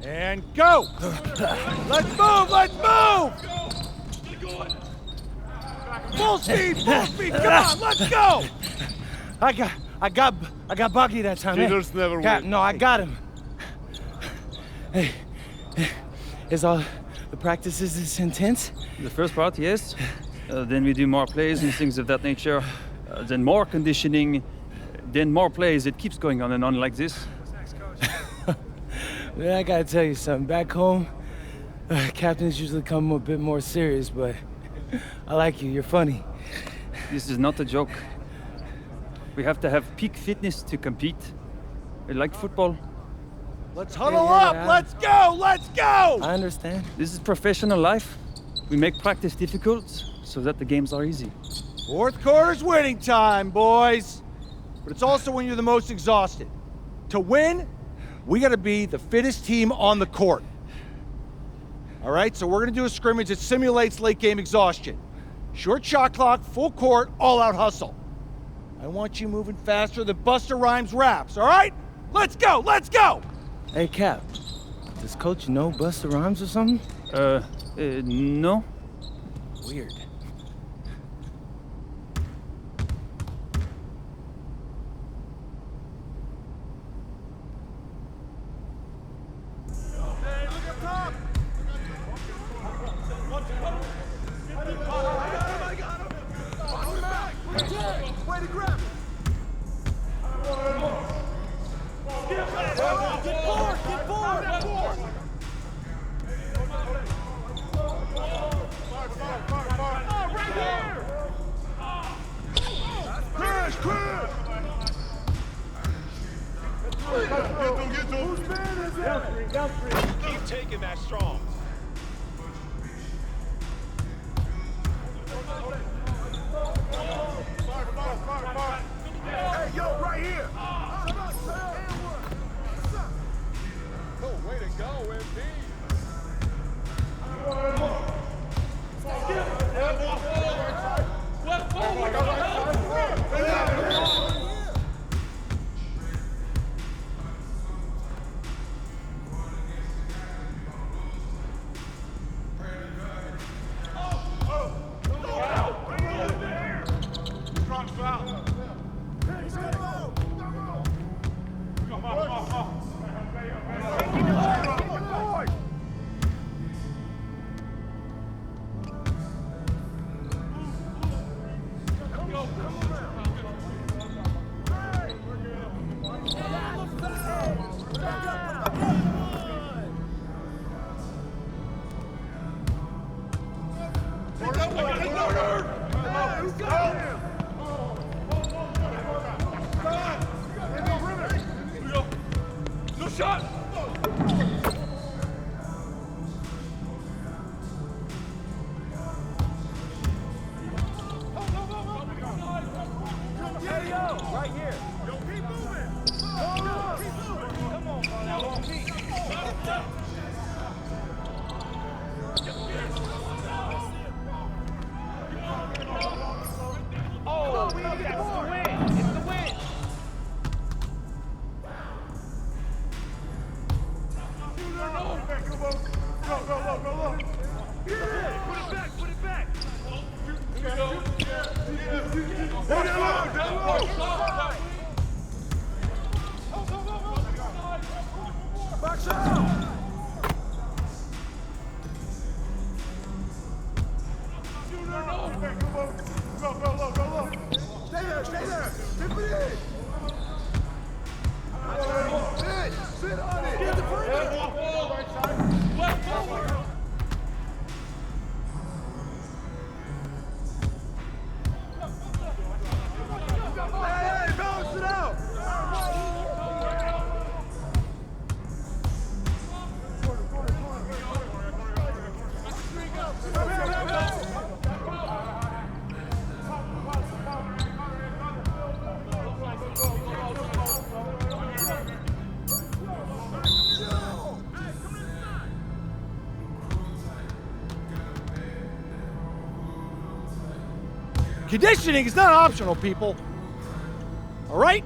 And go! Let's move! Let's move! Full speed! Full speed! Come on! Let's go! I got Bucky that time. Cheaters never win. No, I got him. Hey, is all the practices this intense? The first part, yes. Then we do more plays and things of that nature. Then more conditioning. Then more plays. It keeps going on and on like this. Man, I gotta tell you something. Back home, captains usually come a bit more serious, but I like you. You're funny. This is not a joke. We have to have peak fitness to compete. We like football. Let's huddle up! Let's go! Let's go! I understand. This is professional life. We make practice difficult so that the games are easy. Fourth quarter's winning time, boys. But it's also when you're the most exhausted. To win, we gotta be the fittest team on the court. All right, so we're gonna do a scrimmage that simulates late game exhaustion. Short shot clock, full court, all out hustle. I want you moving faster than Busta Rhymes raps, all right? Let's go, let's go! Hey, Cap. Does Coach know Busta Rhymes or something? No. Weird. Keep taking that strong. Hey, yo, right here. Oh, way to go, MB. Conditioning is not optional, people. All right?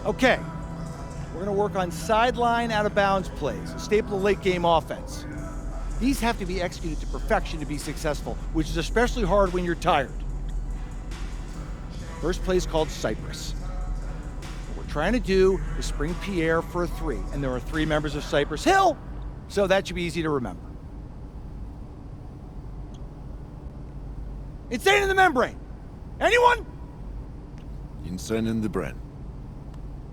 Okay. We're going to work on sideline out-of-bounds plays, a staple of late-game offense. These have to be executed to perfection to be successful, which is especially hard when you're tired. First play is called Cypress. What we're trying to do is spring Pierre for a 3, and there are 3 members of Cypress Hill, so that should be easy to remember. Insane in the membrane. Anyone? Insane in the brain.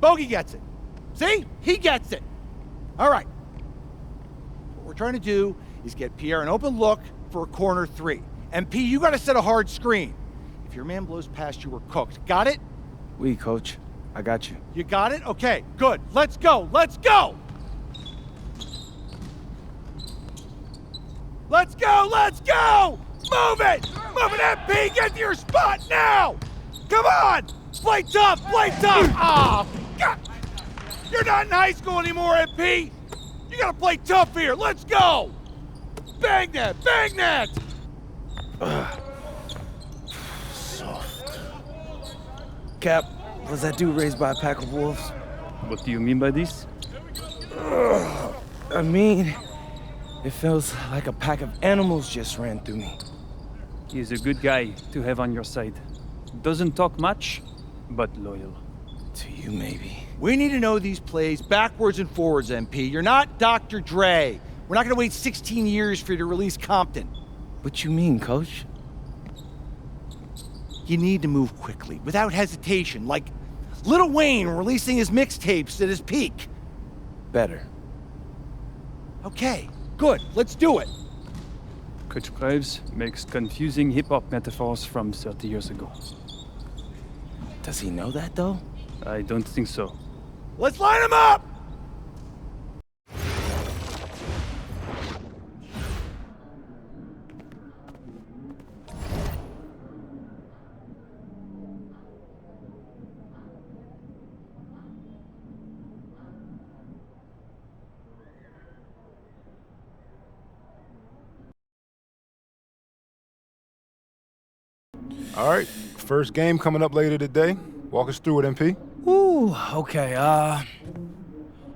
Bogey gets it. See? He gets it. All right. What we're trying to do is get Pierre an open look for a corner 3. And P, you got to set a hard screen. If your man blows past you, we're cooked. Got it? Oui, coach. I got you. You got it? Okay, good. Let's go. Let's go. Let's go. Let's go. Move it. Move it, MP. Get to your spot now. Come on. Play tough. Play tough. Oh, God. You're not in high school anymore, MP. You got to play tough here. Let's go. Bang that. Bang that. Soft. Cap, was that dude raised by a pack of wolves? What do you mean by this? I mean, it feels like a pack of animals just ran through me. He's a good guy to have on your side. Doesn't talk much, but loyal. To you, maybe. We need to know these plays backwards and forwards, MP. You're not Dr. Dre. We're not going to wait 16 years for you to release Compton. What you mean, coach? You need to move quickly, without hesitation, like Lil Wayne releasing his mixtapes at his peak. Better. Okay, good. Let's do it. Coach Graves makes confusing hip-hop metaphors from 30 years ago. Does he know that, though? I don't think so. Let's line them up! All right, first game coming up later today. Walk us through it, MP. Ooh, okay,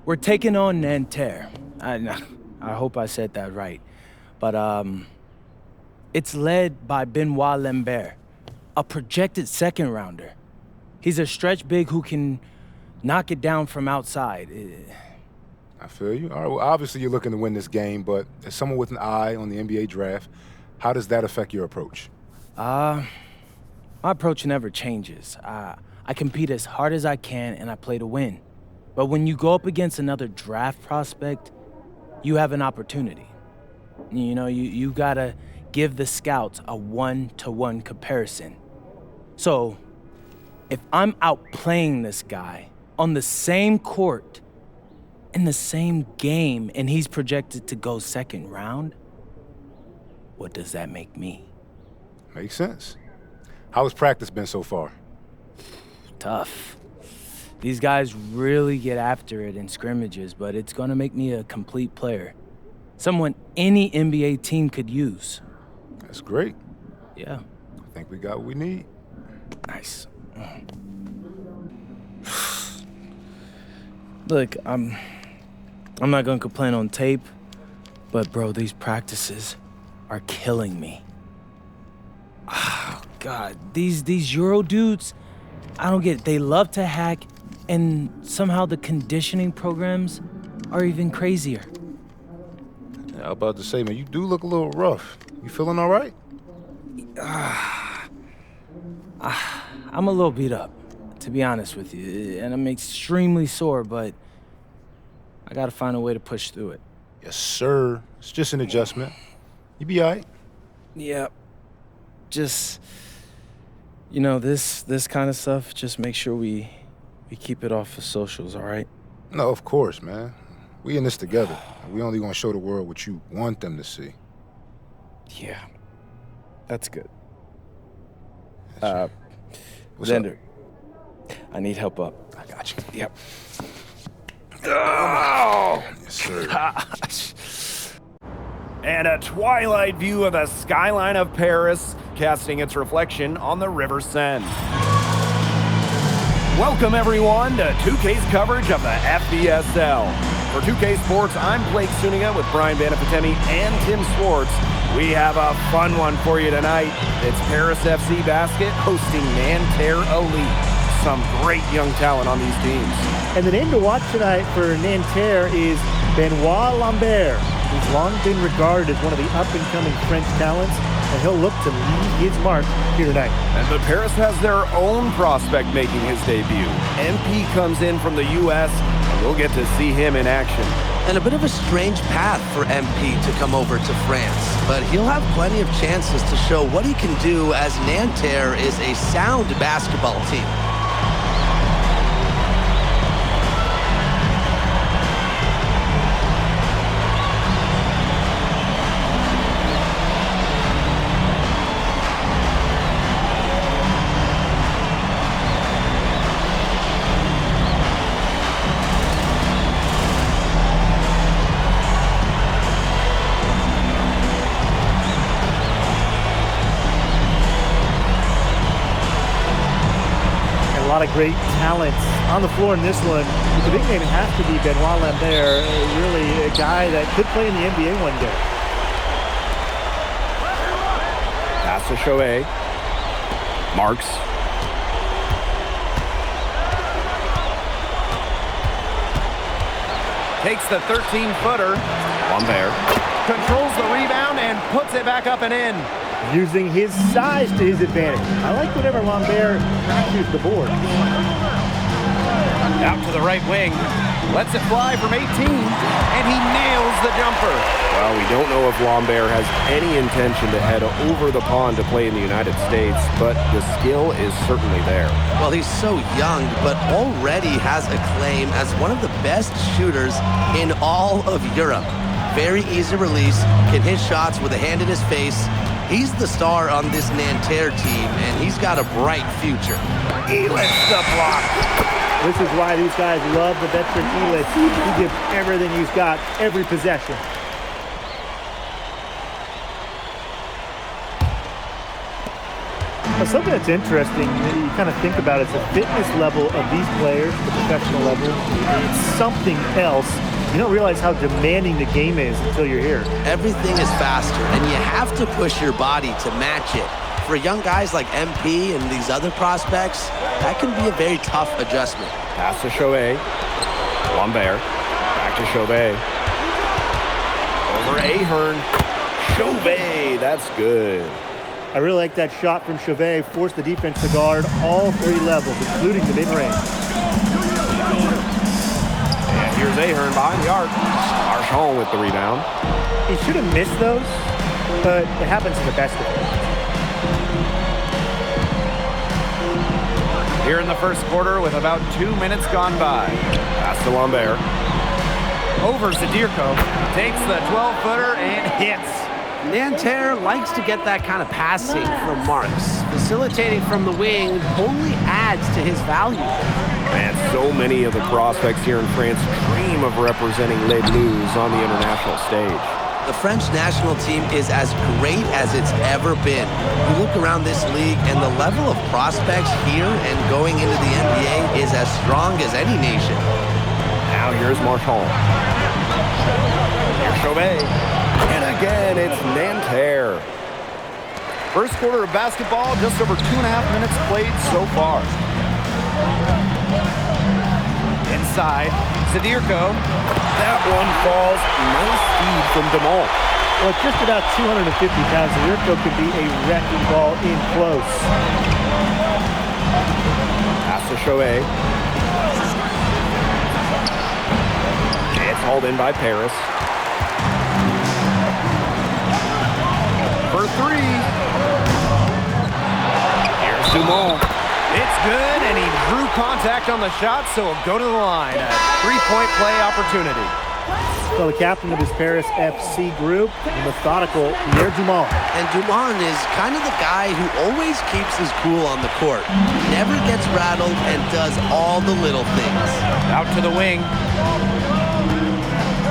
we're taking on Nanterre. I hope I said that right. But, it's led by Benoit Lambert, a projected second rounder. He's a stretch big who can knock it down from outside. I feel you. All right, well, obviously you're looking to win this game, but as someone with an eye on the NBA draft, how does that affect your approach? My approach never changes. I compete as hard as I can and I play to win. But when you go up against another draft prospect, you have an opportunity. You know, you gotta give the scouts a 1-to-1 comparison. So, if I'm outplaying this guy on the same court, in the same game, and he's projected to go second round, what does that make me? Makes sense. How has practice been so far? Tough. These guys really get after it in scrimmages, but it's gonna make me a complete player. Someone any NBA team could use. That's great. Yeah. I think we got what we need. Nice. Look, I'm not gonna complain on tape, but bro, these practices are killing me. Oh, God, these Euro dudes, I don't get it. They love to hack, and somehow the conditioning programs are even crazier. Yeah, I was about to say, man, you do look a little rough. You feeling all right? I'm a little beat up, to be honest with you, and I'm extremely sore, but I gotta find a way to push through it. Yes, sir. It's just an adjustment. You be all right. Yeah. Just, you know, this kind of stuff, just make sure we keep it off of socials, all right? No, of course, man. We in this together. We only gonna show the world what you want them to see. Yeah. That's good. What's Xander, I need help up. I got you. Yep. Oh! Yes, sir. And a twilight view of the skyline of Paris, casting its reflection on the River Seine. Welcome, everyone, to 2K's coverage of the FBSL. For 2K Sports, I'm Blake Suniga with Brian Banafitemi and Tim Swartz. We have a fun one for you tonight. It's Paris FC Basket hosting Nanterre Elite. Some great young talent on these teams. And the name to watch tonight for Nanterre is Benoit Lambert. He's long been regarded as one of the up-and-coming French talents, and he'll look to leave his mark here tonight. And the Paris has their own prospect making his debut. MP comes in from the U.S., and we'll get to see him in action. And a bit of a strange path for MP to come over to France, but he'll have plenty of chances to show what he can do, as Nanterre is a sound basketball team. A lot of great talent on the floor in this one. But the big name has to be Benoit Lambert, really a guy that could play in the NBA one day. Pass to Chauvet. Marks. Takes the 13-footer. Lambert controls the rebound and puts it back up and in. Using his size to his advantage. I like whenever Lambert crashes the board. Out to the right wing. Lets it fly from 18. And he nails the jumper. Well, we don't know if Lambert has any intention to head over the pond to play in the United States, but the skill is certainly there. Well, he's so young, but already has a claim as one of the best shooters in all of Europe. Very easy release, can hit shots with a hand in his face. He's the star on this Nanterre team, and he's got a bright future. Elitz the block. This is why these guys love the veteran Elitz. He gives everything he's got, every possession. Now, something that's interesting, you kind of think about, is the fitness level of these players, the professional level. It's something else. You don't realize how demanding the game is until you're here. Everything is faster, and you have to push your body to match it. For young guys like MP and these other prospects, that can be a very tough adjustment. Pass to Chauvet. Lambert. Back to Chauvet. Over Ahern. Chauvet, that's good. I really like that shot from Chauvet. Forced the defense to guard all three levels, including the mid-range. And here's Ahern behind the arc. Marchand with the rebound. He should have missed those, but it happens to the best of them. Here in the first quarter with about 2 minutes gone by. Pass to Lambert. Over Zadirko. Takes the 12-footer and hits. Nanterre likes to get that kind of passing from Marks. Facilitating from the wing only adds to his value. Man, so many of the prospects here in France dream of representing Les Bleus on the international stage. The French national team is as great as it's ever been. You look around this league, and the level of prospects here and going into the NBA is as strong as any nation. Now here's Marchand. Here's Chauvet. And again, it's Nanterre. First quarter of basketball, just over 2.5 minutes played so far. Inside, Zadirko. That one falls. Nice feed from DeMol. Well, at just about 250 pounds, Zadirko could be a wrecking ball in close. Pass to Chauvet. It's hauled in by Paris. For three. Here's Dumont. It's good, and he drew contact on the shot, so he'll go to the line. A three-point play opportunity. Well, the captain of his Paris FC group, the methodical Pierre Dumont. And Dumont is kind of the guy who always keeps his cool on the court. Never gets rattled and does all the little things. Out to the wing.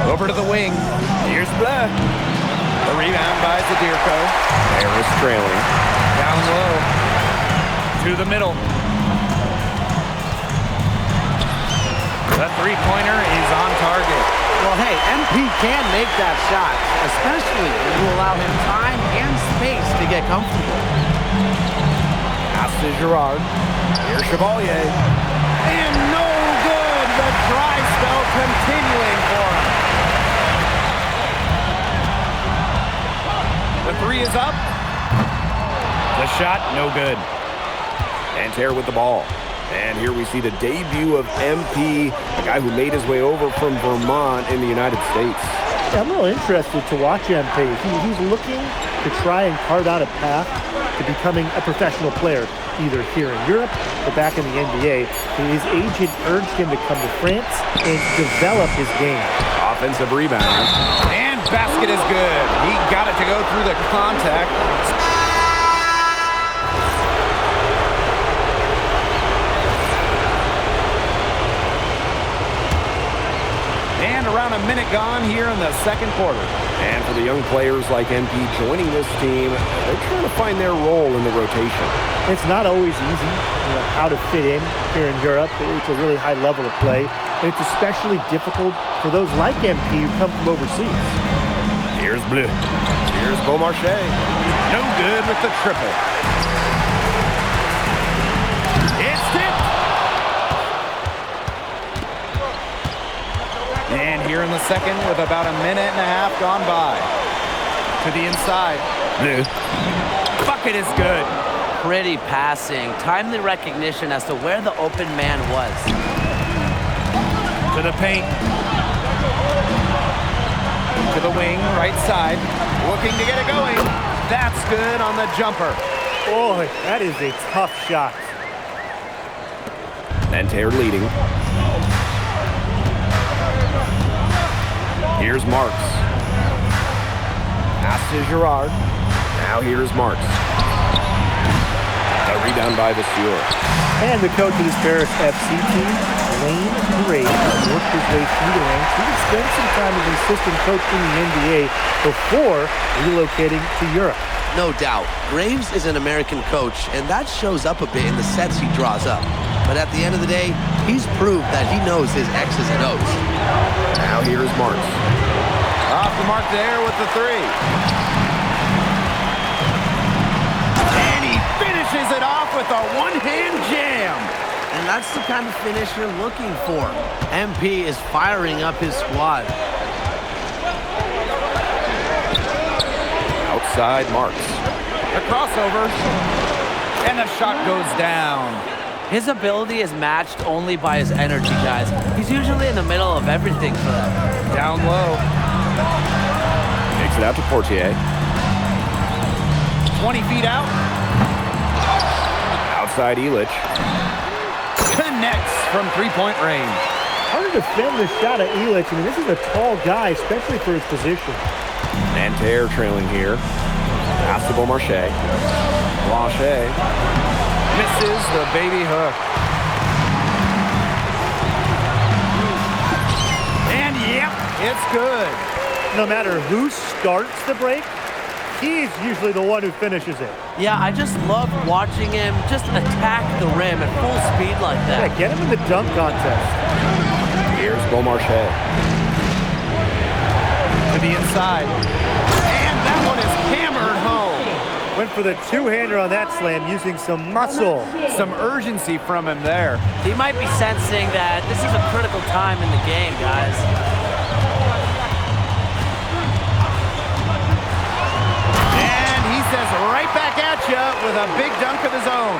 Over to the wing. Here's Bleu. The rebound by Zadirko. Paris trailing. Down low. To the middle. The three-pointer is on target. Well, hey, MP can make that shot, especially when you allow him time and space to get comfortable. Pass to Girard. Here's Chevalier. And no good. The dry spell continuing for him. The three is up. The shot, no good. Nanterre with the ball. And here we see the debut of MP, a guy who made his way over from Vermont in the United States. I'm real interested to watch MP. He's looking to try and carve out a path to becoming a professional player, either here in Europe or back in the NBA. His agent urged him to come to France and develop his game. Offensive rebound. And basket is good. He got it to go through the contact. And around a minute gone here in the second quarter. And for the young players like MP joining this team, they're trying to find their role in the rotation. It's not always easy, how to fit in here in Europe. It's a really high level of play. And it's especially difficult for those like MP who come from overseas. Here's Bleu. Here's Beaumarchais. No good with the triple. It's tipped. And here in the second with about a minute and a half gone by. To the inside. Bleu. Bucket is good. Pretty passing, timely recognition as to where the open man was. To the paint. To the wing, right side. Looking to get it going. That's good on the jumper. Boy, that is a tough shot. Nanterre leading. Here's Marks. Pass to Girard. Now here's Marks. A rebound by Vasseur. And the coach of this Paris FC team, Wayne Gray, worked his way through the ranks. He would spend some time as an assistant coach in the NBA before relocating to Europe. No doubt, Graves is an American coach, and that shows up a bit in the sets he draws up. But at the end of the day, he's proved that he knows his X's and O's. Now here's Marks. Off the mark there with the three. And he finishes it off with a one-hand jam. And that's the kind of finish you're looking for. MP is firing up his squad. Outside Marks. The crossover. And the shot goes down. His ability is matched only by his energy, guys. He's usually in the middle of everything for them. Down low. Takes it out to Portier. 20 feet out. Outside Illich. Connects from three-point range. Hard to defend the shot of Illich. I mean, this is a tall guy, especially for his position. Nanterre trailing here. Pass to Beaumarchais. Blanchet. Misses the baby hook. And yep, it's good. No matter who starts the break, he's usually the one who finishes it. Yeah, I just love watching him just attack the rim at full speed like that. Yeah, get him in the dunk contest. Here's Beaumarchais. To the inside. And that one is hammered home. Went for the two-hander on that slam using some muscle. Some urgency from him there. He might be sensing that this is a critical time in the game, guys. And he says right back at you with a big dunk of his own.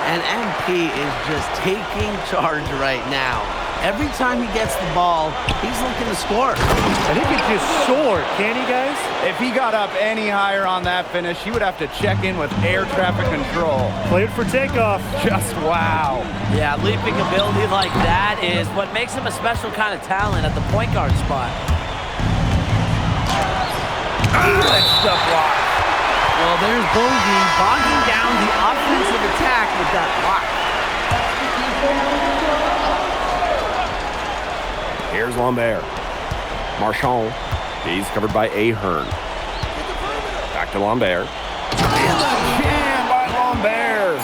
And MP is just taking charge right now. Every time he gets the ball, he's looking to score. And he could just soar, can he, guys? If he got up any higher on that finish, he would have to check in with air traffic control. Cleared for takeoff. Just wow. Yeah, leaping ability like that is what makes him a special kind of talent at the point guard spot. Let's the block. Well, there's Bogey bogging down the offensive attack with that block. Here's Lambert. Marchand. He's covered by Ahern. Back to Lambert. And the jam by Lambert.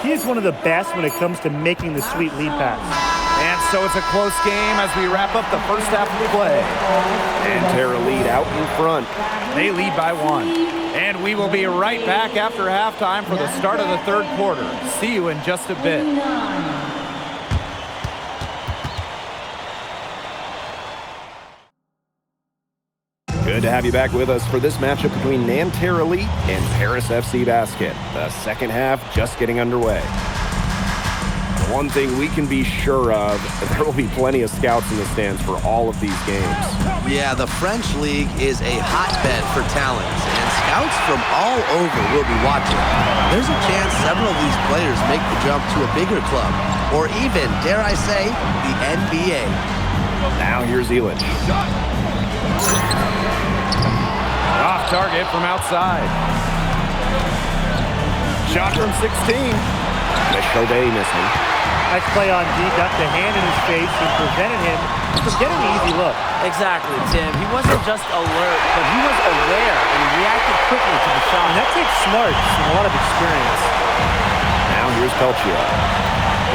He is one of the best when it comes to making the sweet lead pass. And so it's a close game as we wrap up the first half of play. Nanterre lead out in front. They lead by 1. And we will be right back after halftime for the start of the third quarter. See you in just a bit. Good to have you back with us for this matchup between Nanterre Elite and Paris FC Basket. The second half just getting underway. The one thing we can be sure of, there will be plenty of scouts in the stands for all of these games. Yeah, the French League is a hotbed for talents, and scouts from all over will be watching. There's a chance several of these players make the jump to a bigger club, or even, dare I say, the NBA. Now here's Elic. Off target from outside. Shot from 16. Chauvet missing. Nice play on D, ducked a hand in his face and prevented him from getting an easy look. Exactly, Tim. He wasn't just alert, but he was aware and he reacted quickly to the shot. And that takes smarts and a lot of experience. Now here's Peltier.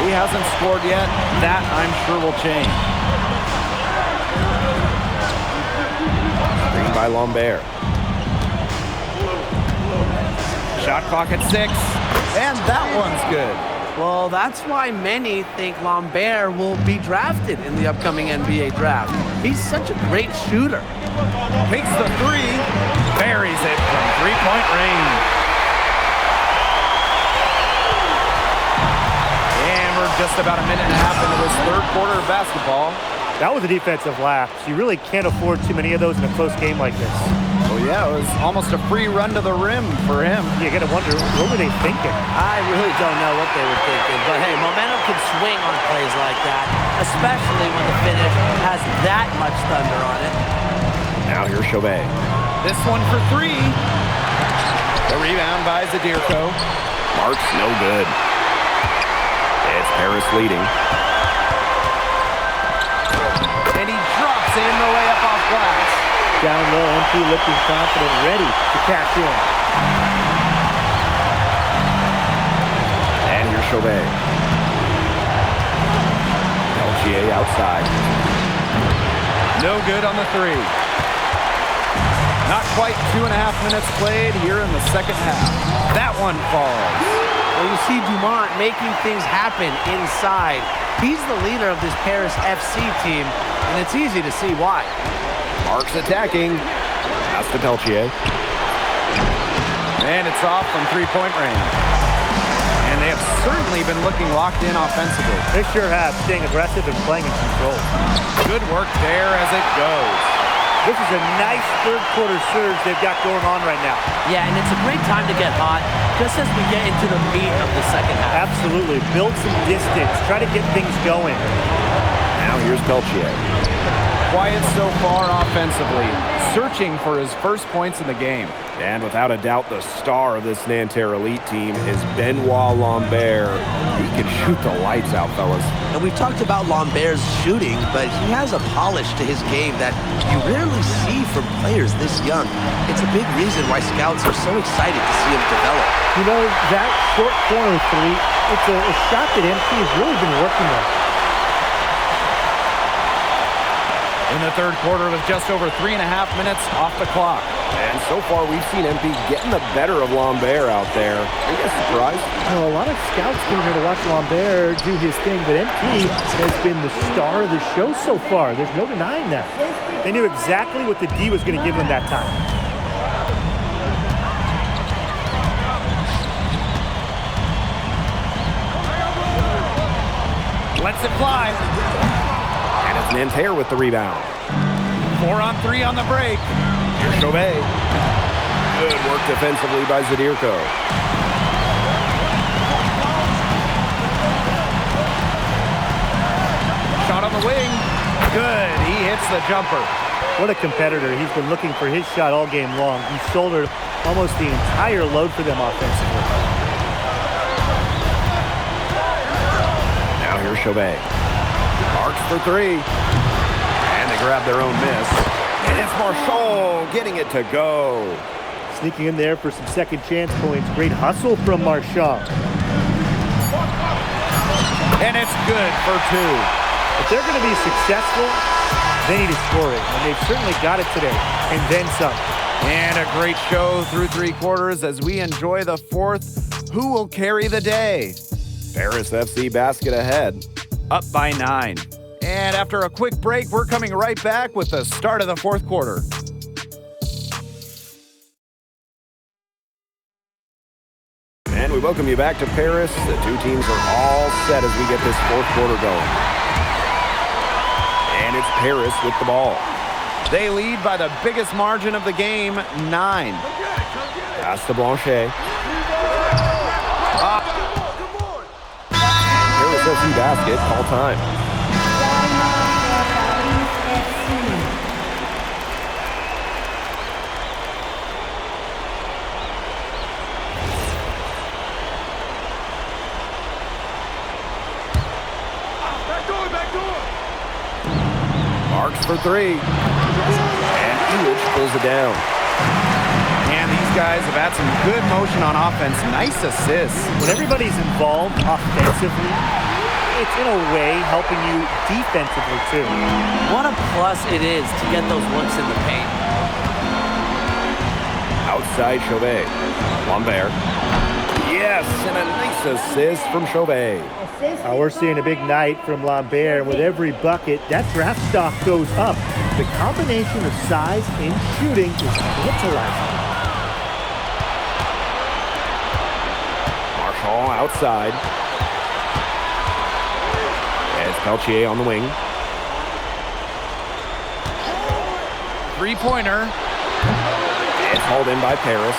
He hasn't scored yet. That, I'm sure, will change. Screen by Lambert. Shot clock at 6. And that one's good. Well, that's why many think Lambert will be drafted in the upcoming NBA draft. He's such a great shooter. Takes the 3, buries it from three-point range. And we're just about a minute and a half into this third quarter of basketball. That was a defensive lapse. You really can't afford too many of those in a close game like this. Oh yeah, it was almost a free run to the rim for him. You gotta wonder, what were they thinking? I really don't know what they were thinking, but hey, momentum can swing on plays like that, especially when the finish has that much thunder on it. Now here's Chauvet. This one for 3. The rebound by Zadirko. Mark's no good. It's Paris leading. And he drops in the layup off glass. Down low, MP looking confident, ready to cash in. And here's Chauvet. Peltier outside. No good on the 3. Not quite 2.5 minutes played here in the second half. That one falls. Well, you see Dumont making things happen inside. He's the leader of this Paris FC team, and it's easy to see why. Mark's attacking. Pass to Peltier. And it's off from three-point range. And they have certainly been looking locked in offensively. They sure have, staying aggressive and playing in control. Good work there as it goes. This is a nice third quarter surge they've got going on right now. Yeah, and it's a great time to get hot, just as we get into the meat of the second half. Absolutely. Build some distance. Try to get things going. Now here's Peltier. Quiet so far offensively, searching for his first points in the game. And without a doubt, the star of this Nanterre Elite team is Benoit Lambert. He can shoot the lights out, fellas. And we've talked about Lambert's shooting, but he has a polish to his game that you rarely see from players this young. It's a big reason why scouts are so excited to see him develop. You know, that short corner 3, it's a shot that MP has really been working on. In the third quarter with just over 3.5 minutes off the clock. And so far we've seen MP getting the better of Lambert out there. Are you guys surprised? Well, a lot of scouts came here to watch Lambert do his thing, but MP has been the star of the show so far. There's no denying that. They knew exactly what the D was going to give them that time. Lets it fly. And it's Nanterre with the rebound. 4-on-3 on the break. Here's Chauvet. Good work defensively by Zadirko. Shot on the wing. Good. He hits the jumper. What a competitor. He's been looking for his shot all game long. He shouldered almost the entire load for them offensively. Now here's Chauvet. Marks for 3. And they grab their own miss. And it's Marchand getting it to go. Sneaking in there for some second chance points. Great hustle from Marchand. And it's good for 2. If they're going to be successful, they need to score it, and they've certainly got it today, and then some. And a great show through 3 quarters as we enjoy the 4th. Who will carry the day? Paris FC basket ahead, up by 9. And after a quick break, we're coming right back with the start of the 4th quarter. And we welcome you back to Paris. The 2 teams are all set as we get this 4th quarter going. And it's Paris with the ball. They lead by the biggest margin of the game, 9. Pass to Blanchet. Paris FC basket, call time. Marks for 3. And Elitch pulls it down. And these guys have had some good motion on offense. Nice assists. When everybody's involved offensively, it's in a way helping you defensively too. What a plus it is to get those looks in the paint. Outside Chauvet. Lambert. Yes, and a nice assist from Chauvet. We're seeing a big night from Lambert, and with every bucket, that draft stock goes up. The combination of size and shooting is tantalizing. Marshall outside. It's Peltier on the wing. 3-pointer. It's hauled in by Paris.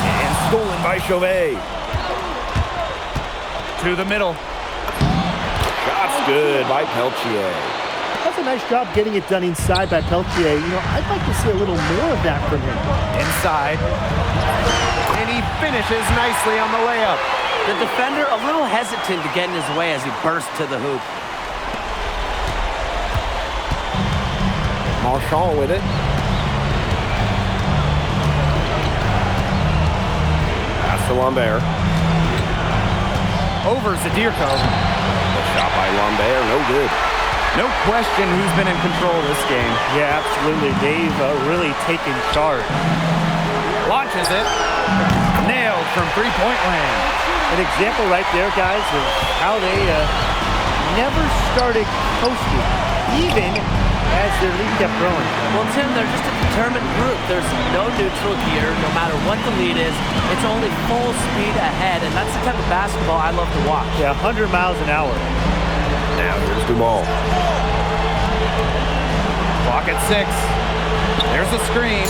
And stolen by Chauvet. To the middle. Shot's good by Peltier. That's a nice job getting it done inside by Peltier. You know, I'd like to see a little more of that from him. Inside. And he finishes nicely on the layup. The defender a little hesitant to get in his way as he burst to the hoop. Marchand with it. Pass to Lambert. Over Zadirko. The shot by Lambert, no good. No question who's been in control of this game. Yeah, absolutely. They've really taken charge. Launches it. Nailed from three-point land. An example right there, guys, of how they never started coasting, even as their lead kept growing. Well, Tim, they're just a determined group. There's no neutral here. No matter what the lead is, it's only full speed ahead, and that's the type of basketball I love to watch. Yeah, 100 miles an hour. Now here's Dumal. Clock at 6. There's a screen.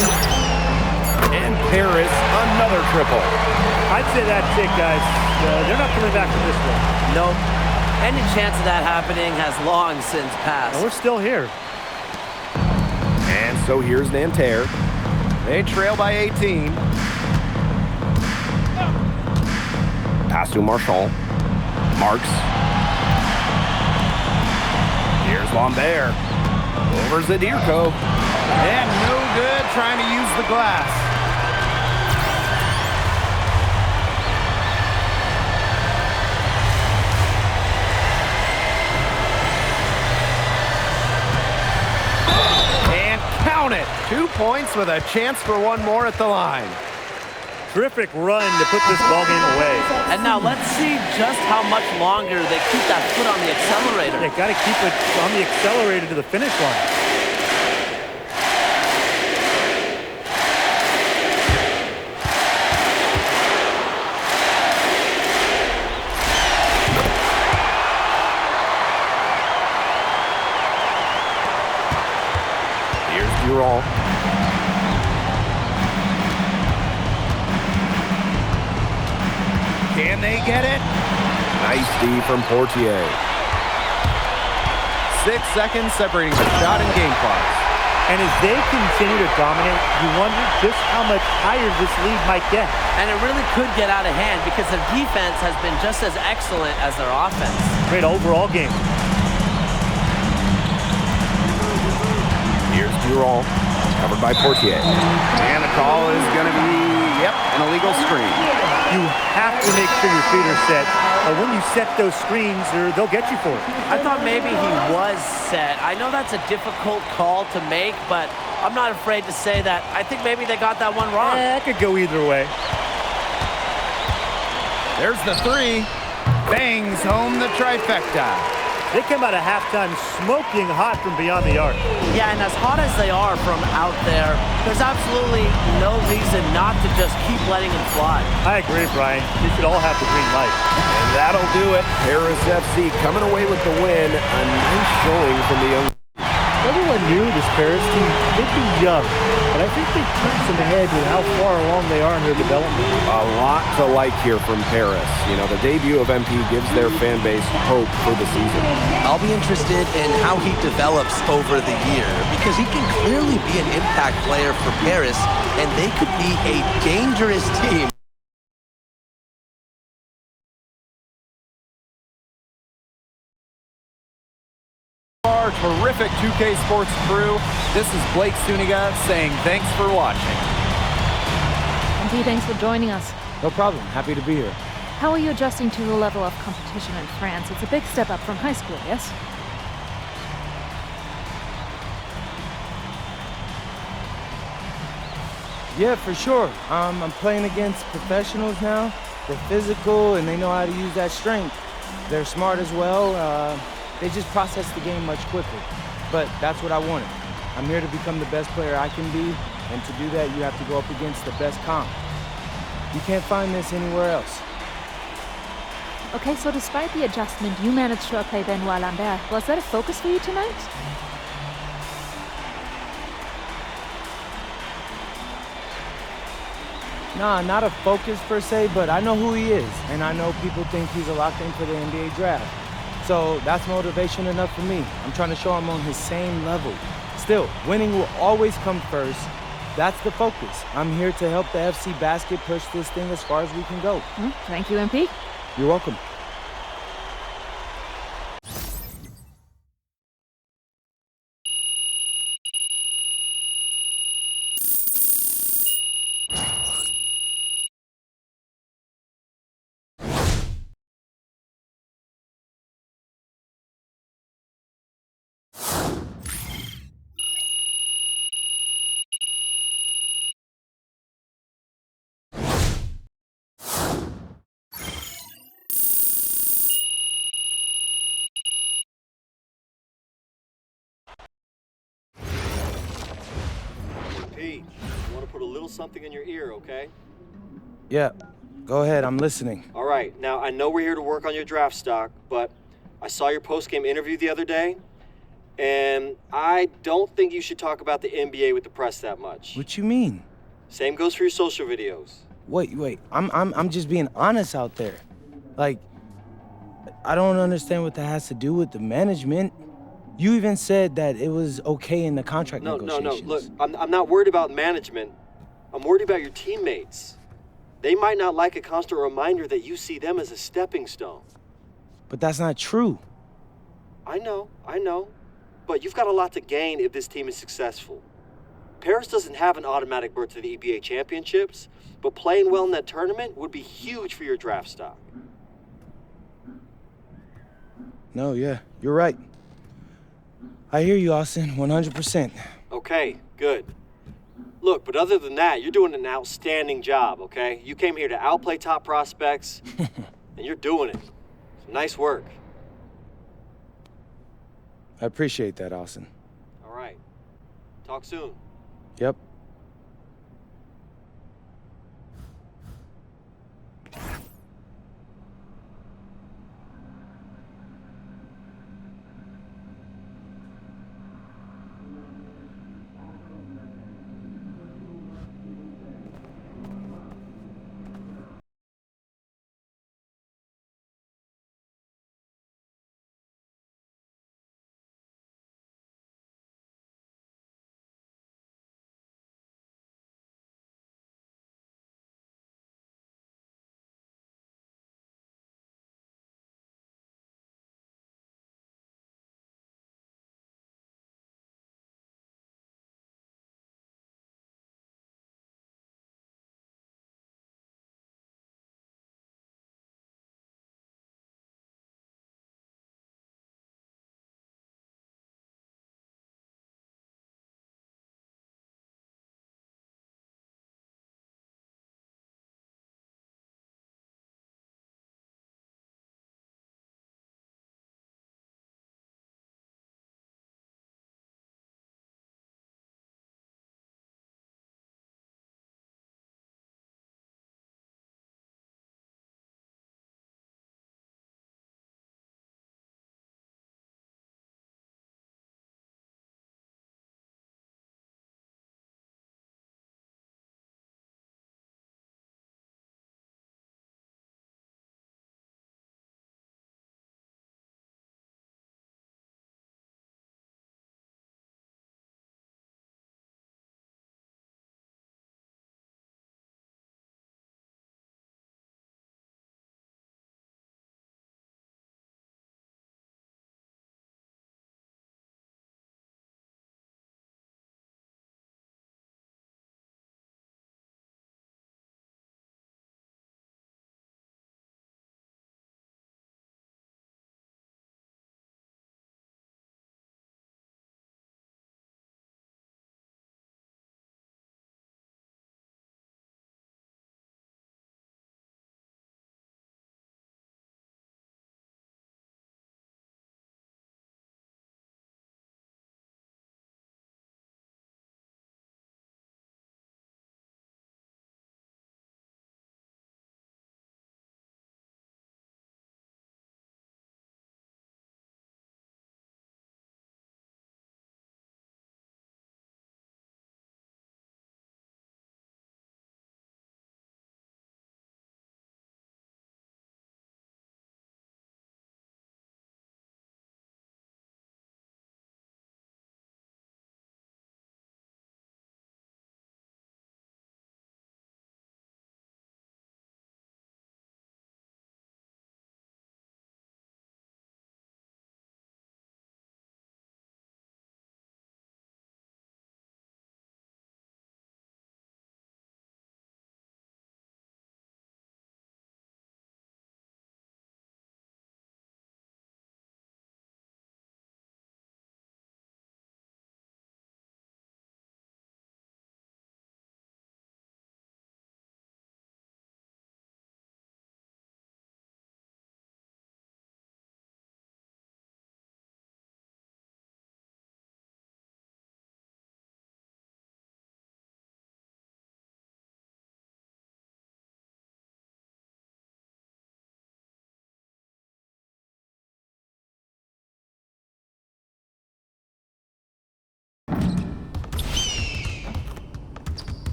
And Paris, another triple. I'd say that's it, guys. They're not coming back from this one. Nope. Any chance of that happening has long since passed. And we're still here. And so here's Nanterre. They trail by 18. Pass to Marchand. Marks. Here's Lambert. Over Zadirko. And no good trying to use the glass. And count it. 2 points with a chance for one more at the line. Terrific run to put this ballgame away. And now let's see just how much longer they keep that foot on the accelerator. They got to keep it on the accelerator to the finish line. Here's Durant. Can they get it? Nice D from Portier. 6 seconds separating the shot and game clocks. And as they continue to dominate, you wonder just how much higher this lead might get. And it really could get out of hand because their defense has been just as excellent as their offense. Great overall game. Here's Durant. Covered by Portier. And the call is going to be, an illegal screen. You have to make sure your feet are set. When you set those screens, they'll get you for it. I thought maybe he was set. I know that's a difficult call to make, but I'm not afraid to say that I think maybe they got that one wrong. It could go either way. There's the three. Bangs home the trifecta. They come out of halftime smoking hot from beyond the arc. Yeah, and as hot as they are from out there, there's absolutely no reason not to just keep letting them fly. I agree, Brian. They should all have the green light. And that'll do it. Paris FC coming away with the win. A nice showing from the young. Everyone knew this Paris team could be young, but I think they turned some heads with how far along they are in their development. A lot to like here from Paris. You know, the debut of MP gives their fan base hope for the season. I'll be interested in how he develops over the year because he can clearly be an impact player for Paris, and they could be a dangerous team. Our terrific 2K Sports crew, this is Blake Suniga saying thanks for watching. MP, thanks for joining us. No problem. Happy to be here. How are you adjusting to the level of competition in France? It's a big step up from high school, yes? Yeah, for sure. I'm playing against professionals now. They're physical and they know how to use that strength. They're smart as well. They just process the game much quicker. But that's what I wanted. I'm here to become the best player I can be, and to do that, you have to go up against the best comp. You can't find this anywhere else. Okay, so despite the adjustment, you managed to outplay Benoit Lambert. Was that a focus for you tonight? Nah, not a focus per se, but I know who he is, and I know people think he's a lock-in for the NBA draft. So that's motivation enough for me. I'm trying to show him on his same level. Still, winning will always come first. That's the focus. I'm here to help the FC Basket push this thing as far as we can go. Thank you, MP. You're welcome. Pete, I want to put a little something in your ear, okay? Yeah, go ahead. I'm listening. All right, now I know we're here to work on your draft stock, but I saw your post-game interview the other day, and I don't think you should talk about the NBA with the press that much. What you mean? Same goes for your social videos. Wait. I'm just being honest out there. Like, I don't understand what that has to do with the management. You even said that it was okay in the contract negotiations. No. Look, I'm not worried about management. I'm worried about your teammates. They might not like a constant reminder that you see them as a stepping stone. But that's not true. I know. But you've got a lot to gain if this team is successful. Paris doesn't have an automatic berth to the EBA championships, but playing well in that tournament would be huge for your draft stock. No, yeah, you're right. I hear you, Austin, 100%. Okay, good. Look, but other than that, you're doing an outstanding job, okay? You came here to outplay top prospects, and you're doing it. So nice work. I appreciate that, Austin. All right. Talk soon. Yep.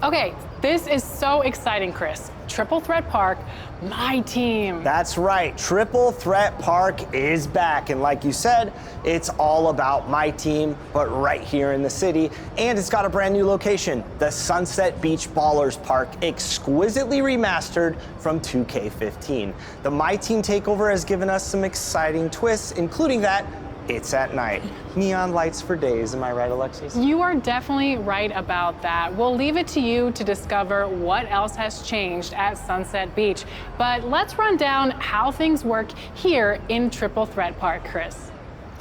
Okay, this is so exciting, Chris. Triple Threat Park, my team. That's right, Triple Threat Park is back. And like you said, it's all about my team, but right here in the city. And it's got a brand new location, the Sunset Beach Ballers Park, exquisitely remastered from 2K15. The My Team takeover has given us some exciting twists, including that it's at night. Neon lights for days, am I right, Alexis? You are definitely right about that. We'll leave it to you to discover what else has changed at Sunset Beach. But let's run down how things work here in Triple Threat Park, Chris.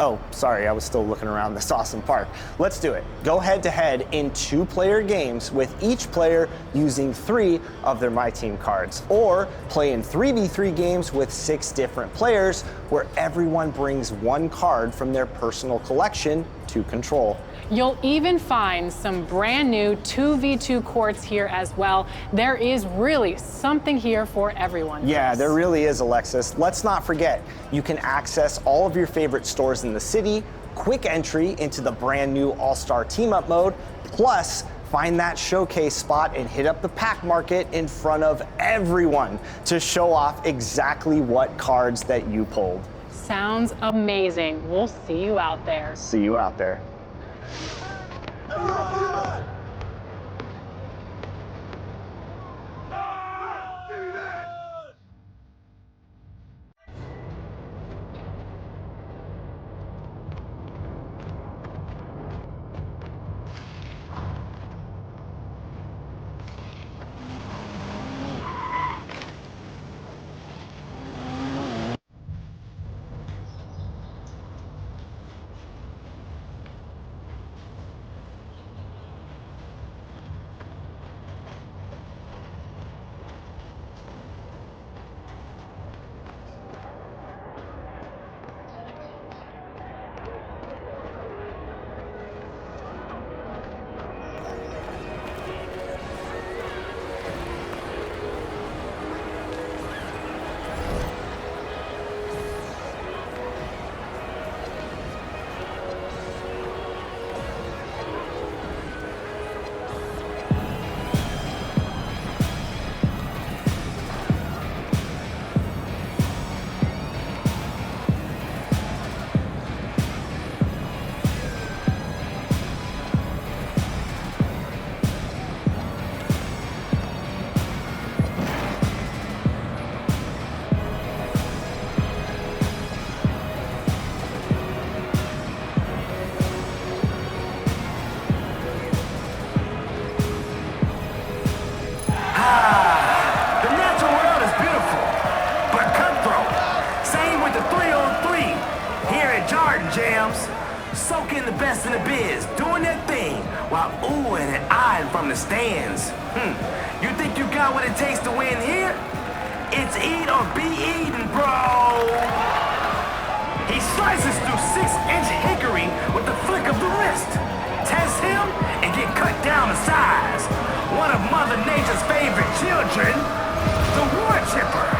Oh, sorry, I was still looking around this awesome park. Let's do it. Go head-to-head in 2-player games with each player using 3 of their My Team cards, or play in 3v3 games with 6 different players where everyone brings 1 card from their personal collection to control. You'll even find some brand new 2v2 courts here as well. There is really something here for everyone. Yeah, there really is, Alexis. Let's not forget, you can access all of your favorite stores in the city, quick entry into the brand new All-Star Team-Up mode, plus find that showcase spot and hit up the pack market in front of everyone to show off exactly what cards that you pulled. Sounds amazing. We'll see you out there. See you out there. best in the biz, doing their thing, while oohing and eyeing from the stands. You think you got what it takes to win here? It's eat or be eaten, bro! He slices through 6-inch hickory with the flick of the wrist. Test him and get cut down to size. One of Mother Nature's favorite children, the wood chipper.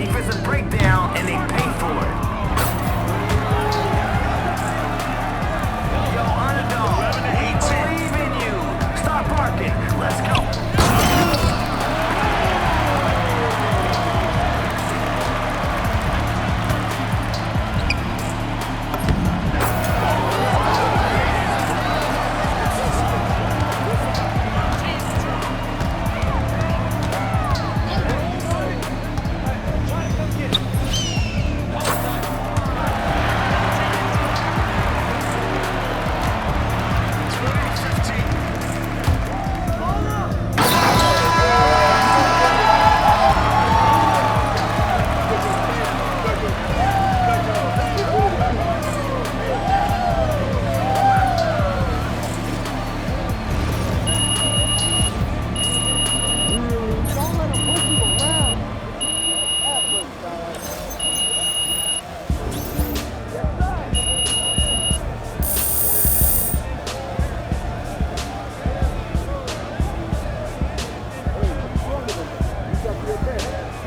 defensive breakdown, and they pay for it. Yo, underdog, we believe in you. Start barking. Let's go.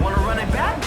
Want to run it back?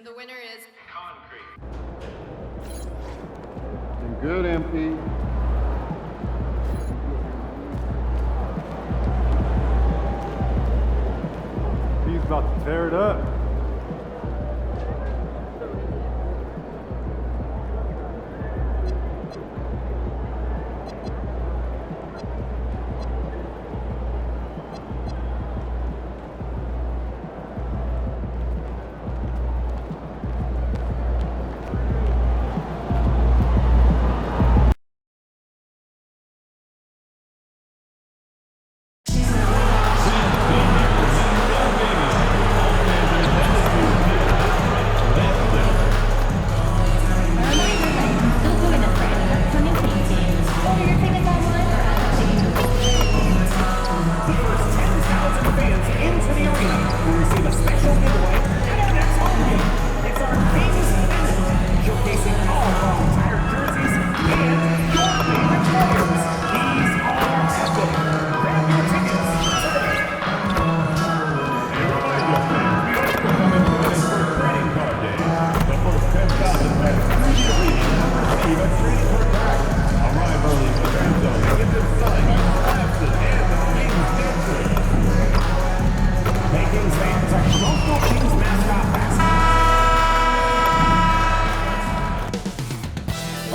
The winner is Concrete. Good, MP. He's about to tear it up.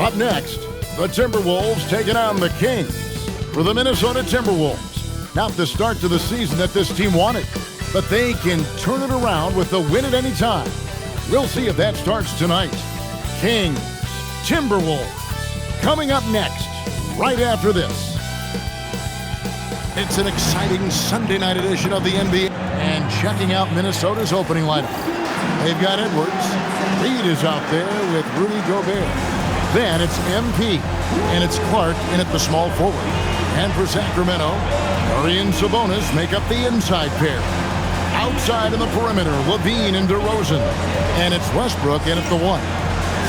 Up next, the Timberwolves taking on the Kings. For the Minnesota Timberwolves, not the start to the season that this team wanted. but they can turn it around with the win at any time. We'll see if that starts tonight. Kings, Timberwolves, coming up next, right after this. It's an exciting Sunday night edition of the NBA. And checking out Minnesota's opening lineup. They've got Edwards. Reed is out there with Rudy Gobert. Then it's MP, and it's Clark in at the small forward. And for Sacramento, Murray and Sabonis make up the inside pair. Outside in the perimeter, Levine and DeRozan. And it's Westbrook in at the 1.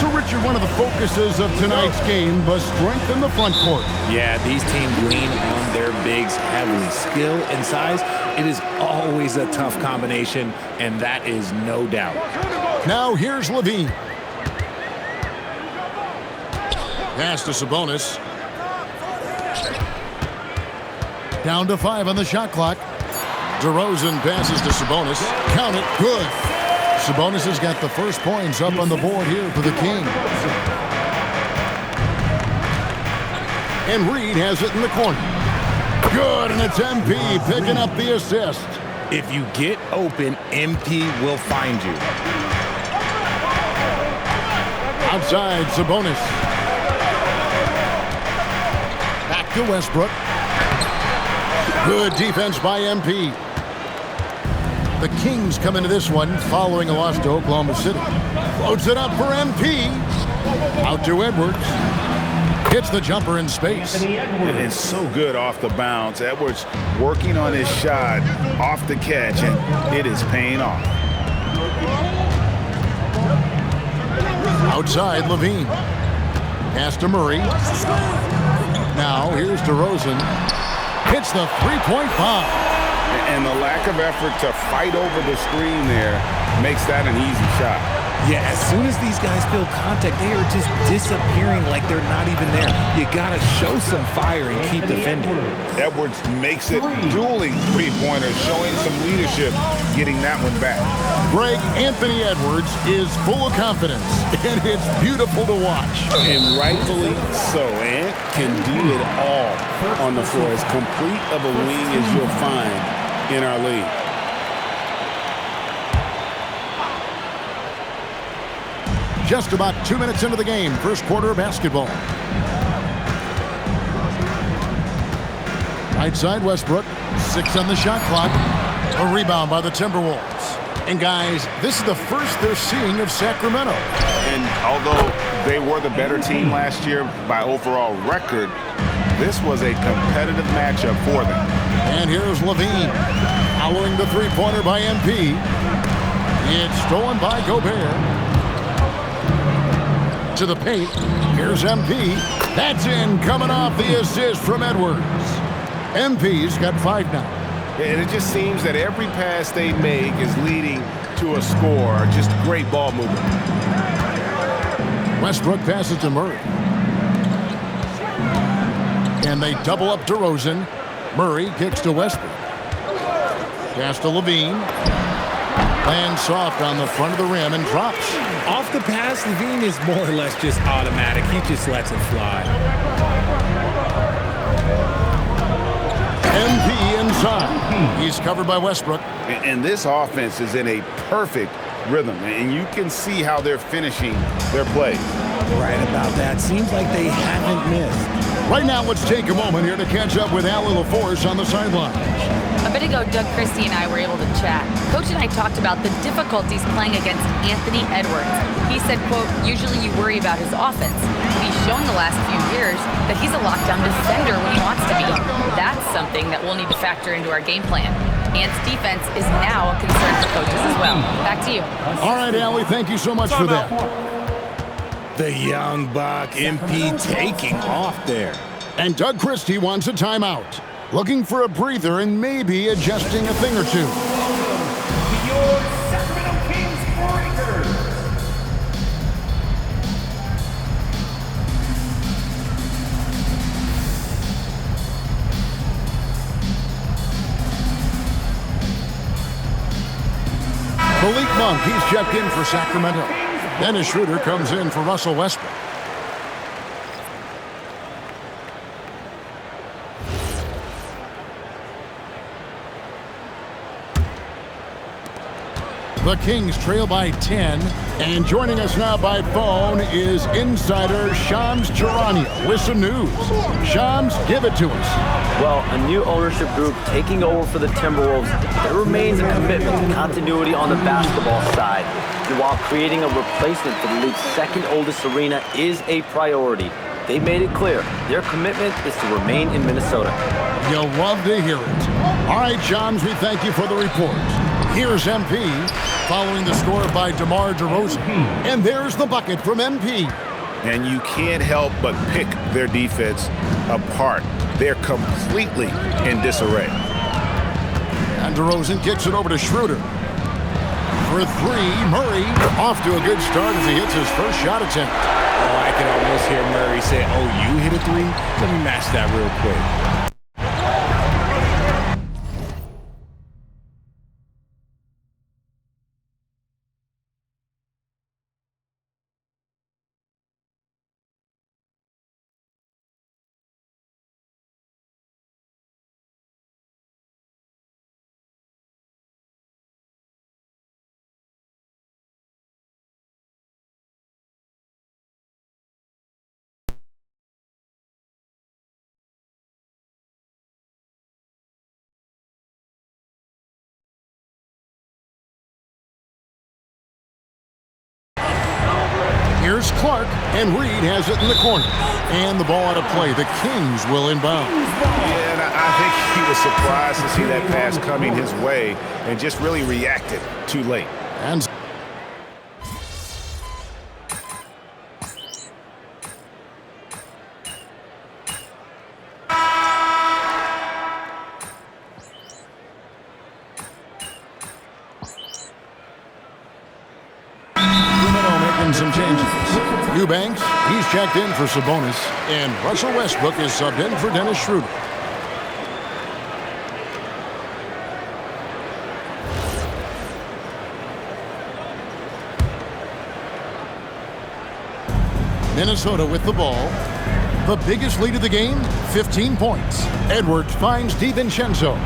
So, Richard, one of the focuses of tonight's game was strength in the front court. Yeah, these teams lean on their bigs heavily. Skill and size, it is always a tough combination, and that is no doubt. Now here's Levine. Pass to Sabonis. Down to 5 on the shot clock. DeRozan passes to Sabonis. Count it. Good. Sabonis has got the first points up on the board here for the Kings. And Reed has it in the corner. Good, and it's MP picking up the assist. If you get open, MP will find you. Outside, Sabonis. Back to Westbrook. Good defense by MP. The Kings come into this one following a loss to Oklahoma City. Floats it up for MP. Out to Edwards. Hits the jumper in space. It's so good off the bounce. Edwards working on his shot off the catch, and it is paying off. Outside, Levine. Pass to Murray. Now, here's DeRozan. Hits the three-point bomb. And the lack of effort to fight over the screen there makes that an easy shot. Yeah, as soon as these guys feel contact, they are just disappearing like they're not even there. You got to show some fire and keep defending. Edwards makes it dueling three-pointers, showing some leadership, getting that one back. Greg, Anthony Edwards is full of confidence, and it's beautiful to watch. And rightfully so. Ant can do it all on the floor. As complete of a wing as you'll find in our league. Just about 2 minutes into the game, first quarter of basketball. Right side, Westbrook. 6 on the shot clock. A rebound by the Timberwolves. And guys, this is the first they're seeing of Sacramento. And although they were the better team last year by overall record, this was a competitive matchup for them. And here's Levine. Following the three-pointer by MP. It's stolen by Gobert. To the paint. Here's MP. That's in, coming off the assist from Edwards. MP's got 5 now. And it just seems that every pass they make is leading to a score. Just great ball movement. Westbrook passes to Murray. And they double up DeRozan. Murray kicks to Westbrook. Pass to Levine. Lands soft on the front of the rim and drops. Off the pass, Levine is more or less just automatic. He just lets it fly. MP inside. He's covered by Westbrook. And this offense is in a perfect rhythm. And you can see how they're finishing their play. Right about that. Seems like they haven't missed. Right now, let's take a moment here to catch up with Allie LaForce on the sideline. A bit ago, Doug Christie and I were able to chat. Coach and I talked about the difficulties playing against Anthony Edwards. He said, quote, usually you worry about his offense. But he's shown the last few years that he's a lockdown defender when he wants to be. That's something that we'll need to factor into our game plan. Ant's defense is now a concern for coaches as well. Back to you. All right, Allie, thank you so much for that. The young buck, MP taking off there. And Doug Christie wants a timeout. Looking for a breather and maybe adjusting a thing or two. Your Sacramento Kings Breakers. Malik Monk, he's checked in for Sacramento. Dennis Schroeder comes in for Russell Westbrook. The Kings trail by 10. And joining us now by phone is insider Shams Charania with some news. Shams, give it to us. Well, a new ownership group taking over for the Timberwolves. There remains a commitment to continuity on the basketball side. And while creating a replacement for the league's second oldest arena is a priority, they made it clear their commitment is to remain in Minnesota. You'll love to hear it. All right, Shams, we thank you for the report. Here's MP following the score by DeMar DeRozan. And there's the bucket from MP. And you can't help but pick their defense apart. They're completely in disarray. And DeRozan kicks it over to Schroeder. For three, Murray off to a good start as he hits his first shot attempt. Oh, I can almost hear Murray say, "Oh, you hit a three? Let me match that real quick." Here's Clark, and Reed has it in the corner. And the ball out of play. The Kings will inbound. Yeah, and I think he was surprised to see that pass coming his way and just really reacted too late. And some changes. Eubanks, he's checked in for Sabonis, and Russell Westbrook is subbed in for Dennis Schroeder. Minnesota with the ball. The biggest lead of the game, 15 points. Edwards finds DiVincenzo.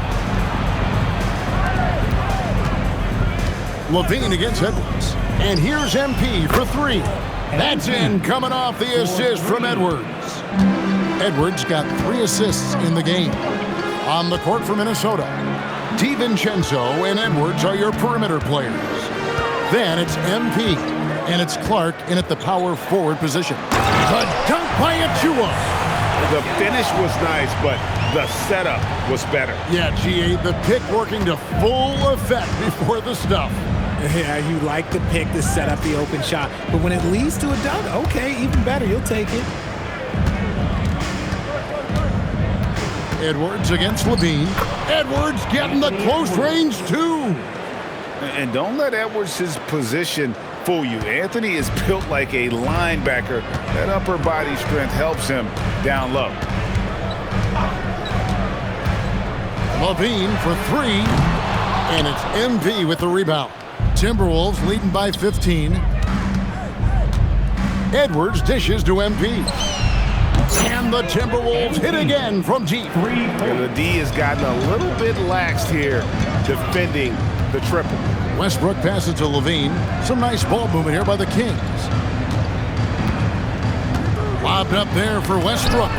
Levine against Edwards. And here's MP for three. That's in, coming off the assist from Edwards. Edwards got 3 assists in the game. On the court for Minnesota, DiVincenzo and Edwards are your perimeter players. Then it's MP, and it's Clark in at the power forward position. The dunk by Achua. The finish was nice, but the setup was better. Yeah, G8, the pick working to full effect before the stuff. Yeah, you like the pick to set up the open shot, but when it leads to a dunk, okay, even better, you'll take it. Edwards against Levine. Edwards getting the close range too. And don't let Edwards' position fool you. Anthony is built like a linebacker. That upper body strength helps him down low. Levine for three, and it's MP with the rebound. Timberwolves leading by 15. Edwards dishes to MP. And the Timberwolves hit again from deep. And the D has gotten a little bit laxed here defending the triple. Westbrook passes to Levine. Some nice ball movement here by the Kings. Lobbed up there for Westbrook.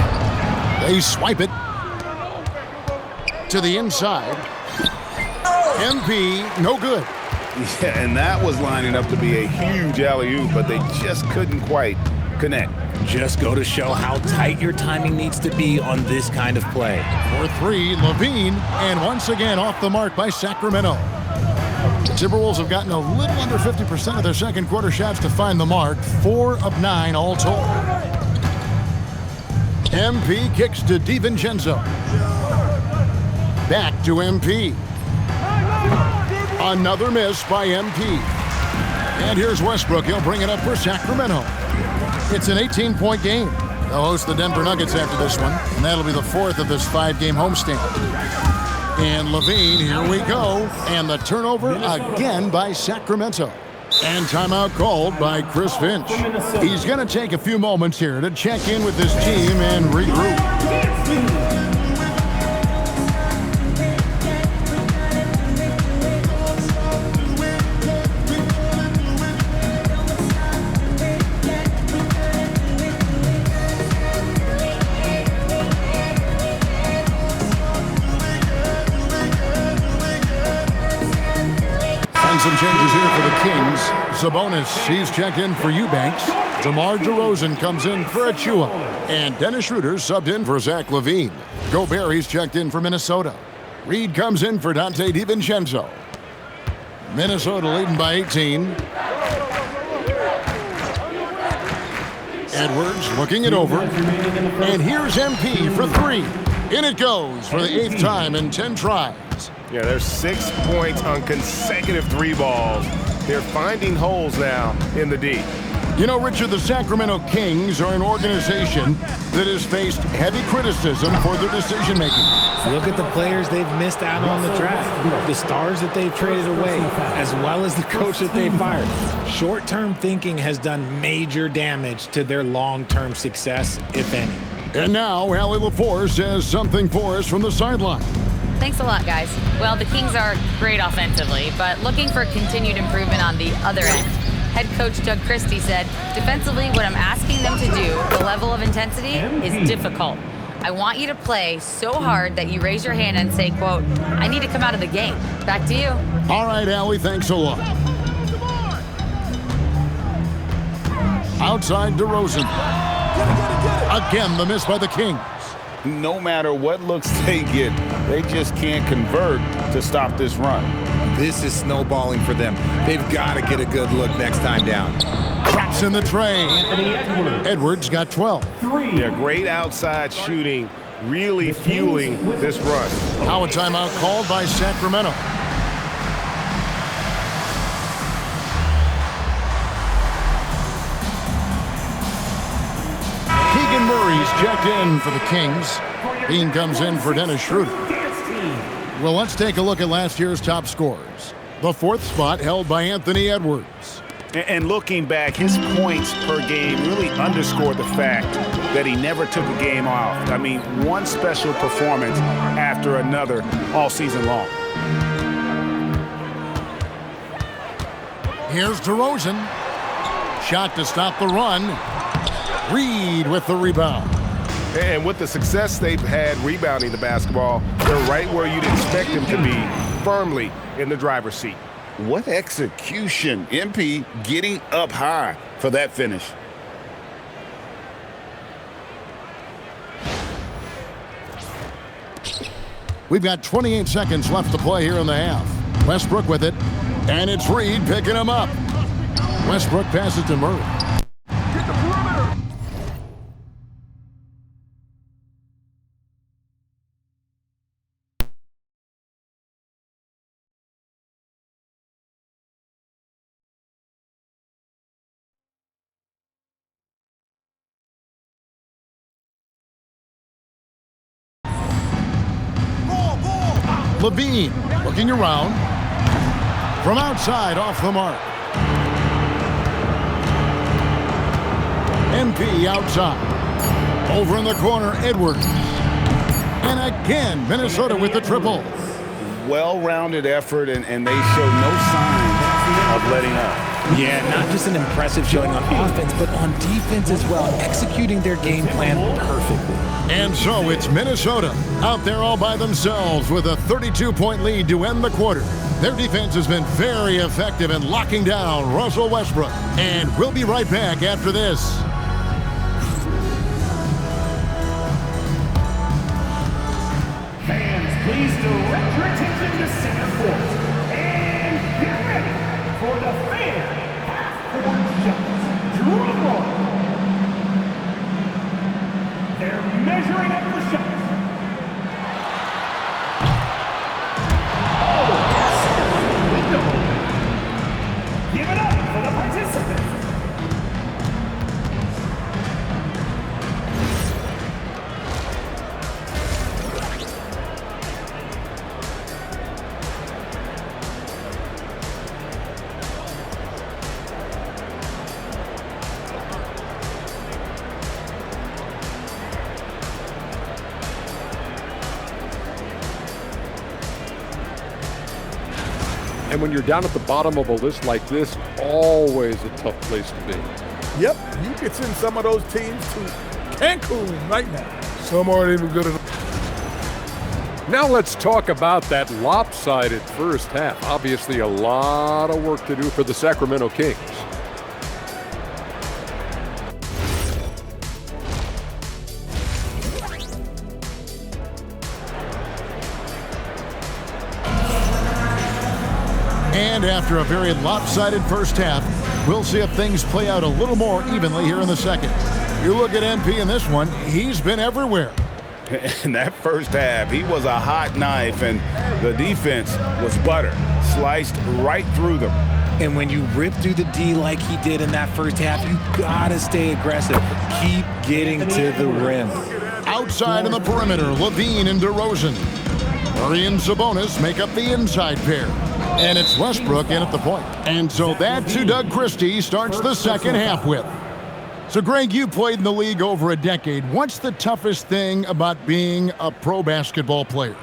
They swipe it to the inside. MP, no good. Yeah, and that was lining up to be a huge alley-oop, but they just couldn't quite connect. Just go to show how tight your timing needs to be on this kind of play. For three, Levine, and once again off the mark by Sacramento. The Timberwolves have gotten a little under 50% of their second quarter shots to find the mark, 4 of 9 all told. MP kicks to DiVincenzo. Back to MP. Another miss by MP. And here's Westbrook. He'll bring it up for Sacramento. It's an 18-point game. They'll host the Denver Nuggets after this one, and that'll be the 4th of this 5-game homestand. And Levine, here we go. And the turnover again by Sacramento. And timeout called by Chris Finch. He's going to take a few moments here to check in with his team and regroup. Kings, Sabonis, he's checked in for Eubanks. DeMar DeRozan comes in for Achua. And Dennis Schroeder subbed in for Zach LaVine. Gobert, he's checked in for Minnesota. Reed comes in for Dante DiVincenzo. Minnesota leading by 18. Edwards looking it over. And here's MP for 3. In it goes for the 8th time in 10 tries. Yeah, there's 6 points on consecutive 3 balls. They're finding holes now in the D. You know, Richard, the Sacramento Kings are an organization that has faced heavy criticism for their decision-making. Look at the players they've missed out on the draft, the stars that they've traded away, as well as the coach that they fired. Short-term thinking has done major damage to their long-term success, if any. And now, Allie LaForce has something for us from the sideline. Thanks a lot, guys. Well, the Kings are great offensively, but looking for continued improvement on the other end. Head coach Doug Christie said, defensively, what I'm asking them to do, the level of intensity, is difficult. I want you to play so hard that you raise your hand and say, quote, I need to come out of the game. Back to you. All right, Allie, thanks a lot. Outside DeRozan. Again, the miss by the Kings. No matter what looks they get, they just can't convert to stop this run. This is snowballing for them. They've got to get a good look next time down. Cracks in the tray. Edwards got 12. Yeah, great outside shooting, really fueling this run. Now a timeout called by Sacramento. Keegan Murray's checked in for the Kings. Bean comes in for Dennis Schroeder. Well, let's take a look at last year's top scorers. The 4th spot held by Anthony Edwards. And looking back, his points per game really underscored the fact that he never took a game off. I mean, one special performance after another all season long. Here's DeRozan. Shot to stop the run. Reed with the rebound. And with the success they've had rebounding the basketball, they're right where you'd expect them to be, firmly in the driver's seat. What execution. MP getting up high for that finish. We've got 28 seconds left to play here in the half. Westbrook with it, and it's Reed picking him up. Westbrook passes to Murray. LaVine looking around. From outside, off the mark. MP outside. Over in the corner, Edwards. And again, Minnesota with the triple. Well-rounded effort, and they show no signs of letting up. Yeah, not just an impressive showing on offense, but on defense as well, executing their game plan perfectly. And so it's Minnesota out there all by themselves with a 32-point lead to end the quarter. Their defense has been very effective in locking down Russell Westbrook. And we'll be right back after this. Fans, please direct your attention to center court. And get ready for the fan half-court shots. Drum roll. They're measuring up for shots. Oh, yes. Give it up for the participants. And when you're down at the bottom of a list like this, always a tough place to be. Yep, you could send some of those teams to Cancun right now. Some aren't even good enough. Now let's talk about that lopsided first half. Obviously a lot of work to do for the Sacramento Kings. And after a very lopsided first half, we'll see if things play out a little more evenly here in the second. You look at MP in this one, he's been everywhere. In that first half, he was a hot knife, and the defense was butter, sliced right through them. And when you rip through the D like he did in that first half, you gotta stay aggressive. Keep getting to the rim. Outside in the perimeter, Levine and DeRozan. Murray and Sabonis make up the inside pair. And it's Westbrook in at the point. And so that's who Doug Christie starts the second half with. So, Greg, you played in the league over a decade. What's the toughest thing about being a pro basketball player?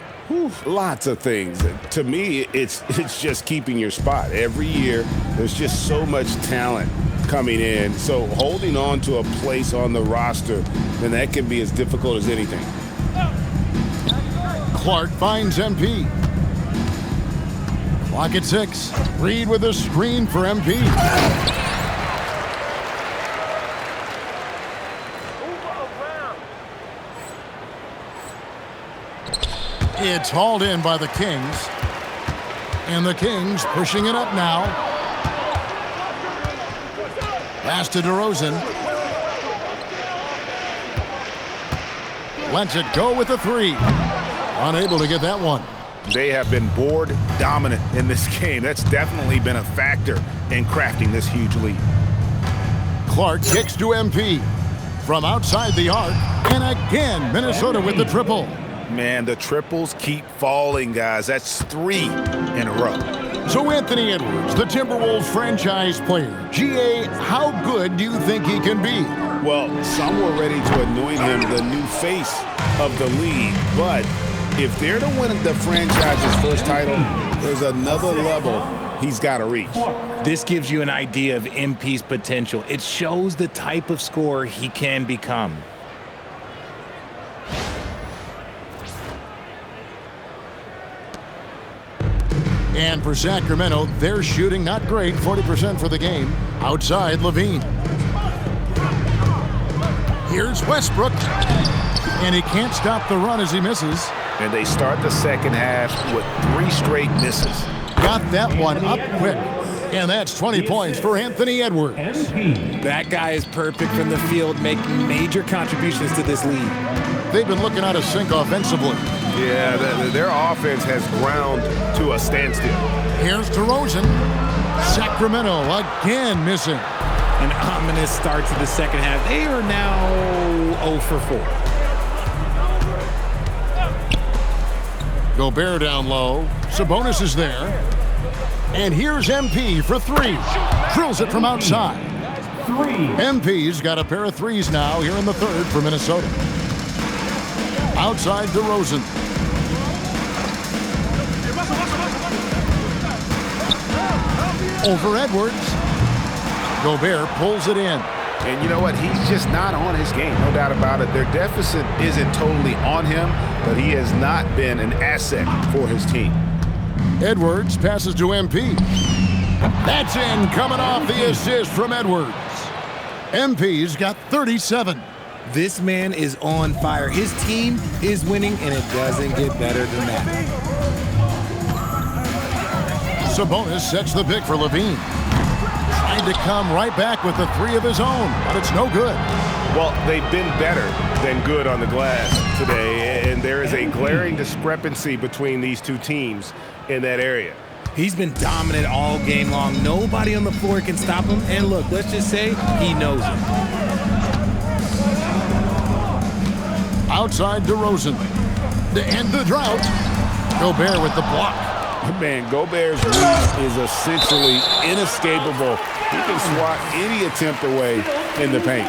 Lots of things. To me, it's just keeping your spot. Every year, there's just so much talent coming in. So holding on to a place on the roster, then that can be as difficult as anything. Clark finds MP. Clock at 6. Reed with a screen for MP. It's hauled in by the Kings. And the Kings pushing it up now. Pass to DeRozan. Lets it go with a 3. Unable to get that one. They have been board dominant in this game. That's definitely been a factor in crafting this huge lead. Clark kicks to MP. From outside the arc. And again, Minnesota with the triple. Man, the triples keep falling, guys. That's 3 in a row. So Anthony Edwards, the Timberwolves franchise player. GA, how good do you think he can be? Well, some were ready to anoint him the new face of the league. But if they're to win the franchise's first title, there's another level he's got to reach. This gives you an idea of MP's potential. It shows the type of scorer he can become. And for Sacramento, they're shooting not great, 40% for the game. Outside, Levine. Here's Westbrook. And he can't stop the run as he misses. And they start the second half with 3 straight misses. Got that one up quick. And that's 20 points for Anthony Edwards. That guy is perfect from the field, making major contributions to this lead. They've been looking out of sync offensively. Yeah, their offense has ground to a standstill. Here's DeRozan. Sacramento again missing. An ominous start to the second half. They are now 0 for 4. Gobert down low. Sabonis is there. And here's MP for 3. Drills it from outside. MP's got a pair of 3s now here in the third for Minnesota. Outside DeRozan. Over Edwards. Gobert pulls it in. And you know what? He's just not on his game, no doubt about it. Their deficit isn't totally on him, but he has not been an asset for his team. Edwards passes to MP. That's in, coming off the assist from Edwards. MP's got 37. This man is on fire. His team is winning, and it doesn't get better than that. Sabonis sets the pick for Levine. Trying to come right back with the 3 of his own, but it's no good. Well, they've been better than good on the glass today, and there is a glaring discrepancy between these two teams in that area. He's been dominant all game long. Nobody on the floor can stop him, and look, let's just say he knows it. Outside DeRozan. To end the drought, Gobert with the block. Man, Gobert's reach is essentially inescapable. He can swat any attempt away in the paint.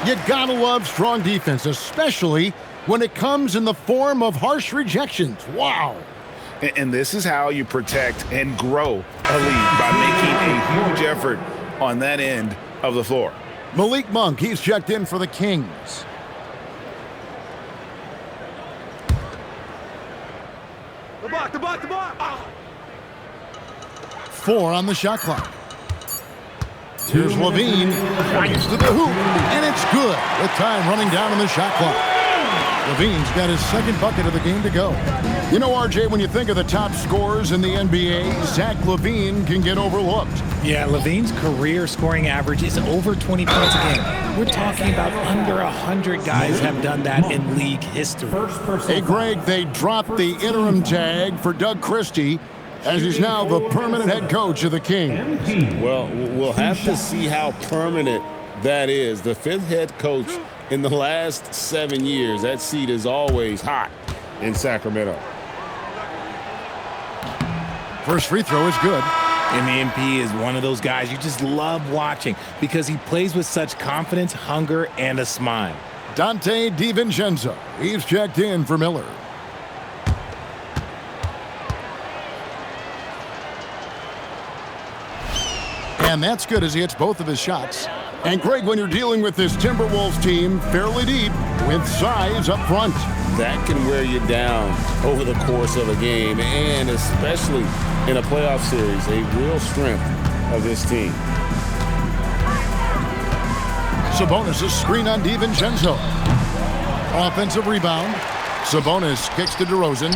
You gotta love strong defense, especially when it comes in the form of harsh rejections. Wow. And this is how you protect and grow a lead, by making a huge effort on that end of the floor. Malik Monk, he's checked in for the Kings. The block. 4 on the shot clock. Here's Levine, drives to the hoop, and it's good with time running down on the shot clock. Levine's got his second bucket of the game to go. You know, RJ, when you think of the top scorers in the NBA, Zach LaVine can get overlooked. Yeah, Levine's career scoring average is over 20 points a game. We're talking about under 100 guys have done that in league history. Hey, Greg, they dropped the interim tag for Doug Christie, as he's now the permanent head coach of the Kings. Well, we'll have to see how permanent that is. The 5th head coach in the last 7 years. That seat is always hot in Sacramento. First free throw is good. And the MP is one of those guys you just love watching because he plays with such confidence, hunger, and a smile. Dante DiVincenzo. He's checked in for Miller. And that's good as he hits both of his shots. And Greg, when you're dealing with this Timberwolves team fairly deep with size up front, that can wear you down over the course of a game, and especially in a playoff series, a real strength of this team. Sabonis' screen on DiVincenzo. Offensive rebound. Sabonis kicks to DeRozan.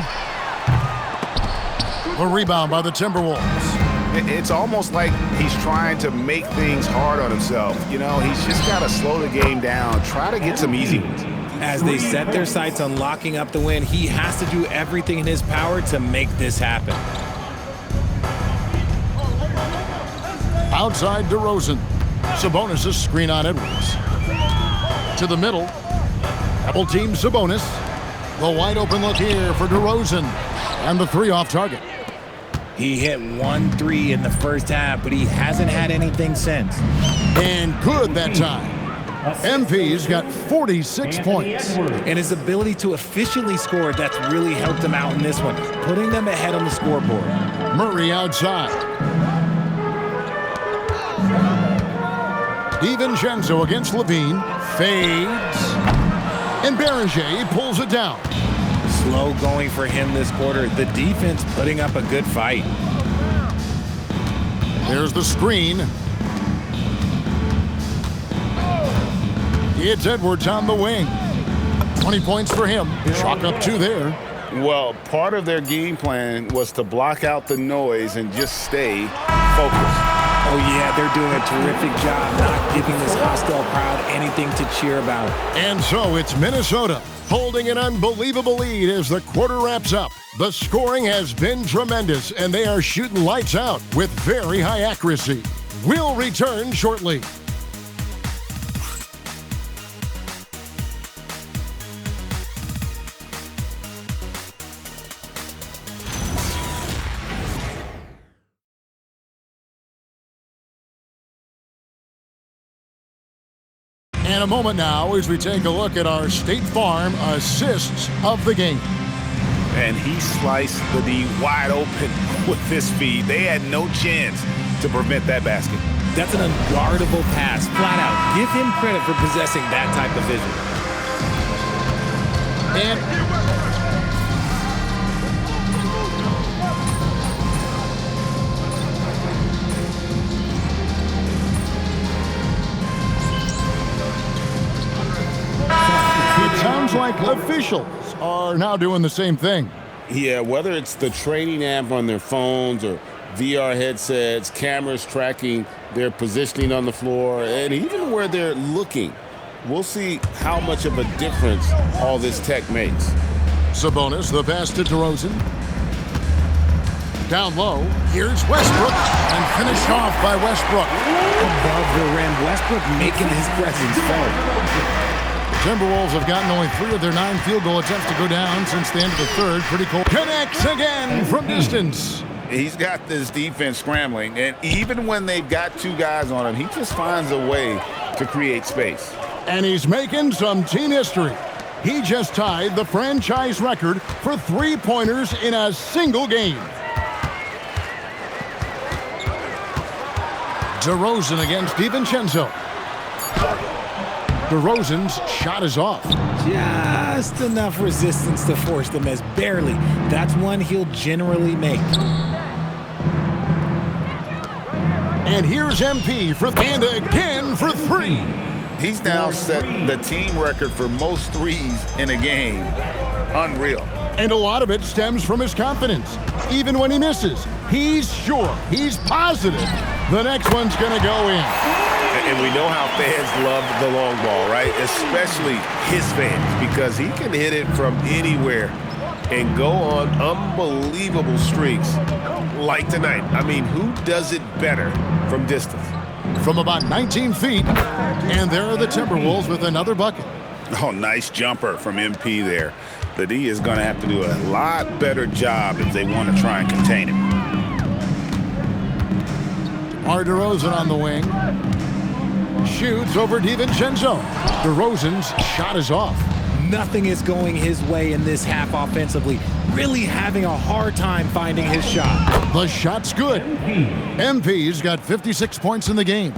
A rebound by the Timberwolves. It's almost like he's trying to make things hard on himself. You know, he's just got to slow the game down, try to get some easy ones. As they set their sights on locking up the win, he has to do everything in his power to make this happen. Outside DeRozan. Sabonis' screen on Edwards. To the middle. Double team Sabonis. The wide open look here for DeRozan. And the 3 off target. He hit 1 3 in the first half, but he hasn't had anything since. And good that time. MP's got 46 points. And his ability to efficiently score, that's really helped him out in this one, putting them ahead on the scoreboard. Murray outside. DiVincenzo against Levine. Fades. And Beringer pulls it down. Slow going for him this quarter. The defense putting up a good fight. There's the screen. It's Edwards on the wing. 20 points for him. Chalk up 2 there. Well, part of their game plan was to block out the noise and just stay focused. Oh, yeah, they're doing a terrific job not giving this hostile crowd anything to cheer about. And so it's Minnesota holding an unbelievable lead as the quarter wraps up. The scoring has been tremendous, and they are shooting lights out with very high accuracy. We'll return shortly. And a moment now as we take a look at our State Farm assists of the game. And he sliced the D wide open with his feed. They had no chance to prevent that basket. That's an unguardable pass, flat out. Give him credit for possessing that type of vision. And sounds like officials are now doing the same thing. Yeah, whether it's the training app on their phones or VR headsets, cameras tracking their positioning on the floor, and even where they're looking. We'll see how much of a difference all this tech makes. Sabonis, the pass to DeRozan. Down low, here's Westbrook, and finished off by Westbrook. Above the rim, Westbrook making his presence felt. Timberwolves have gotten only 3 of their 9 field goal attempts to go down since the end of the third. Pretty cool. Connects again from distance. He's got this defense scrambling, and even when they've got 2 guys on him, he just finds a way to create space. And he's making some team history. He just tied the franchise record for 3-pointers in a single game. DeRozan against DiVincenzo. DeRozan's shot is off. Just enough resistance to force the miss. Barely. That's one he'll generally make. And here's MP and again for three. He's now set the team record for most threes in a game. Unreal. And a lot of it stems from his confidence. Even when he misses, he's sure, he's positive the next one's going to go in. And we know how fans love the long ball, right? Especially his fans, because he can hit it from anywhere and go on unbelievable streaks like tonight. I mean, who does it better from distance? From about 19 feet, and there are the Timberwolves with another bucket. Oh, nice jumper from MP there. The D is going to have to do a lot better job if they want to try and contain him. DeMar DeRozan on the wing. Shoots over DiVincenzo. DeRozan's shot is off. Nothing is going his way in this half offensively. Really having a hard time finding his shot. The shot's good. MP's got 56 points in the game.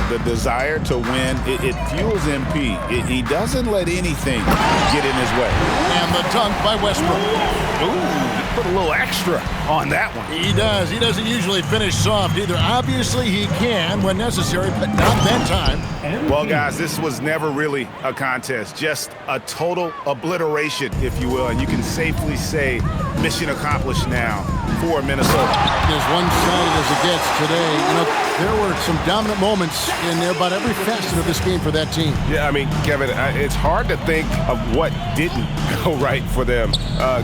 The desire to win, it fuels MP. He doesn't let anything get in his way. And the dunk by Westbrook. Ooh, he put a little extra on that one. He does. He doesn't usually finish soft either. Obviously, he can when necessary, but not that time. Well, guys, this was never really a contest. Just a total obliteration, if you will. And you can safely say mission accomplished now for Minnesota. As one-sided as it gets today, you know, there were some dominant moments in about every facet of this game for that team. Yeah, I mean, Kevin, it's hard to think of what didn't go right for them.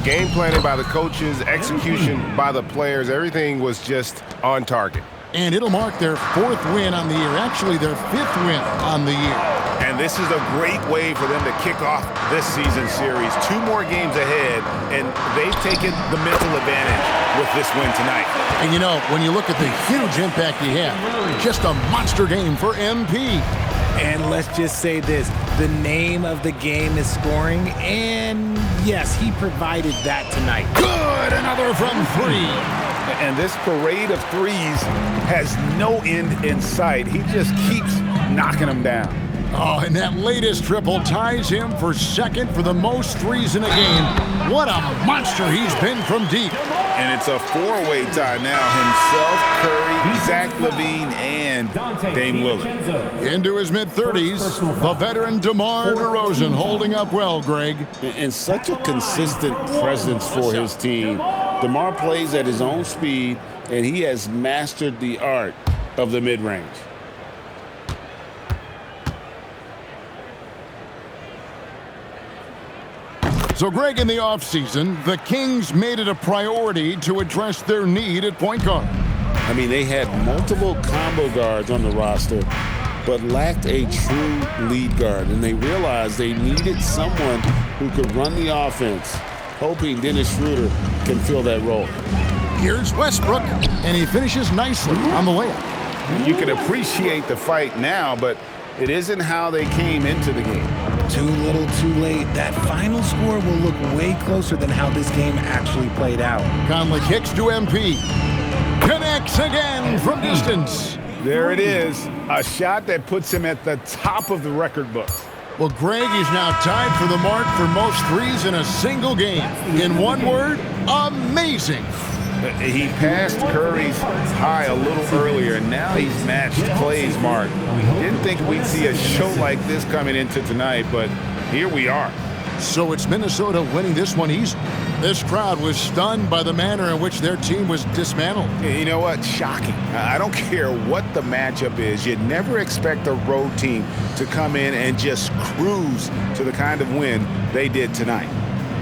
Game planning by the coaches, execution by the players, everything was just on target. And it'll mark their 4th win on the year, actually their 5th win on the year. And this is a great way for them to kick off this season series. 2 more games ahead, and they've taken the mental advantage with this win tonight. And you know, when you look at the huge impact he had, just a monster game for MP. And let's just say this, the name of the game is scoring, and yes, he provided that tonight. Good, another from 3. And this parade of threes has no end in sight. He just keeps knocking them down. Oh, and that latest triple ties him for 2nd for the most threes in a game. What a monster he's been from deep. And it's a 4-way tie now. Himself, Curry, Zach LaVine, and Dame Lillard. Into his mid-30s, the veteran DeMar DeRozan holding up well, Greg. And such a consistent presence for his team. DeMar plays at his own speed, and he has mastered the art of the mid-range. So, Greg, in the offseason, the Kings made it a priority to address their need at point guard. I mean, they had multiple combo guards on the roster, but lacked a true lead guard, and they realized they needed someone who could run the offense, hoping Dennis Schroeder can fill that role. Here's Westbrook, and he finishes nicely on the layup. You can appreciate the fight now, but it isn't how they came into the game. Too little, too late. That final score will look way closer than how this game actually played out. Conley kicks to MP. Connects again from distance. There it is. A shot that puts him at the top of the record books. Well, Greg is now tied for the mark for most threes in a single game. In one word, amazing. He passed Curry's high a little earlier, and now he's matched Clay's mark. Didn't think we'd see a show like this coming into tonight, but here we are. So it's Minnesota winning this one easily. This crowd was stunned by the manner in which their team was dismantled. You know what? Shocking. I don't care what the matchup is. You'd never expect a road team to come in and just cruise to the kind of win they did tonight.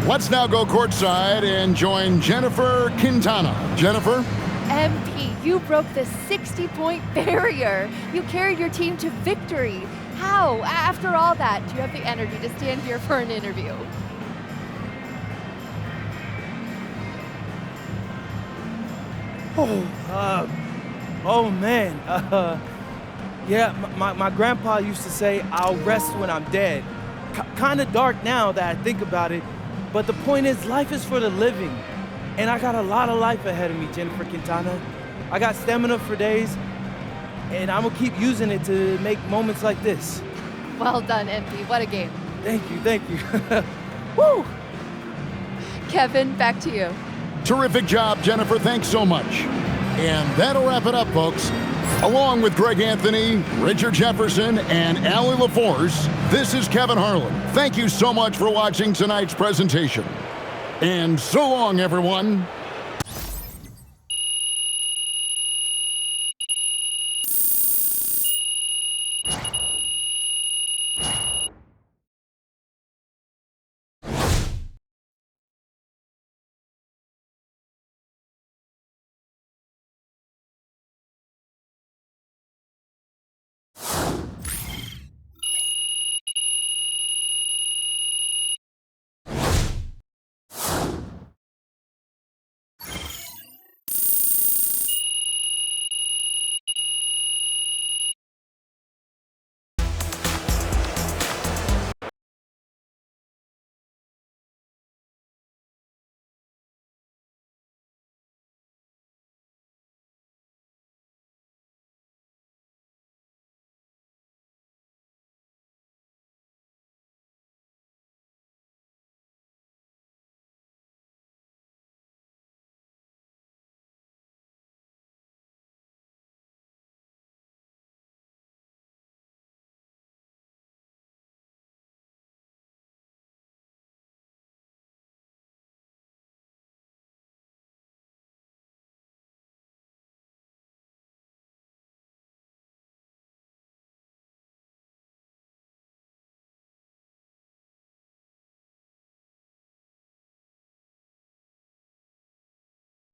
Let's now go courtside and join Jennifer Quintana. Jennifer? MP, you broke the 60-point barrier. You carried your team to victory. How? After all that, do you have the energy to stand here for an interview? Oh man. Yeah, my grandpa used to say, I'll rest when I'm dead. Kind of dark now that I think about it. But the point is, life is for the living. And I got a lot of life ahead of me, Jennifer Quintana. I got stamina for days, and I'm gonna keep using it to make moments like this. Well done, MP. What a game. Thank you. Woo! Kevin, back to you. Terrific job, Jennifer. Thanks so much. And that'll wrap it up, folks. Along with Greg Anthony, Richard Jefferson, and Allie LaForce, this is Kevin Harlan. Thank you so much for watching tonight's presentation. And so long, everyone.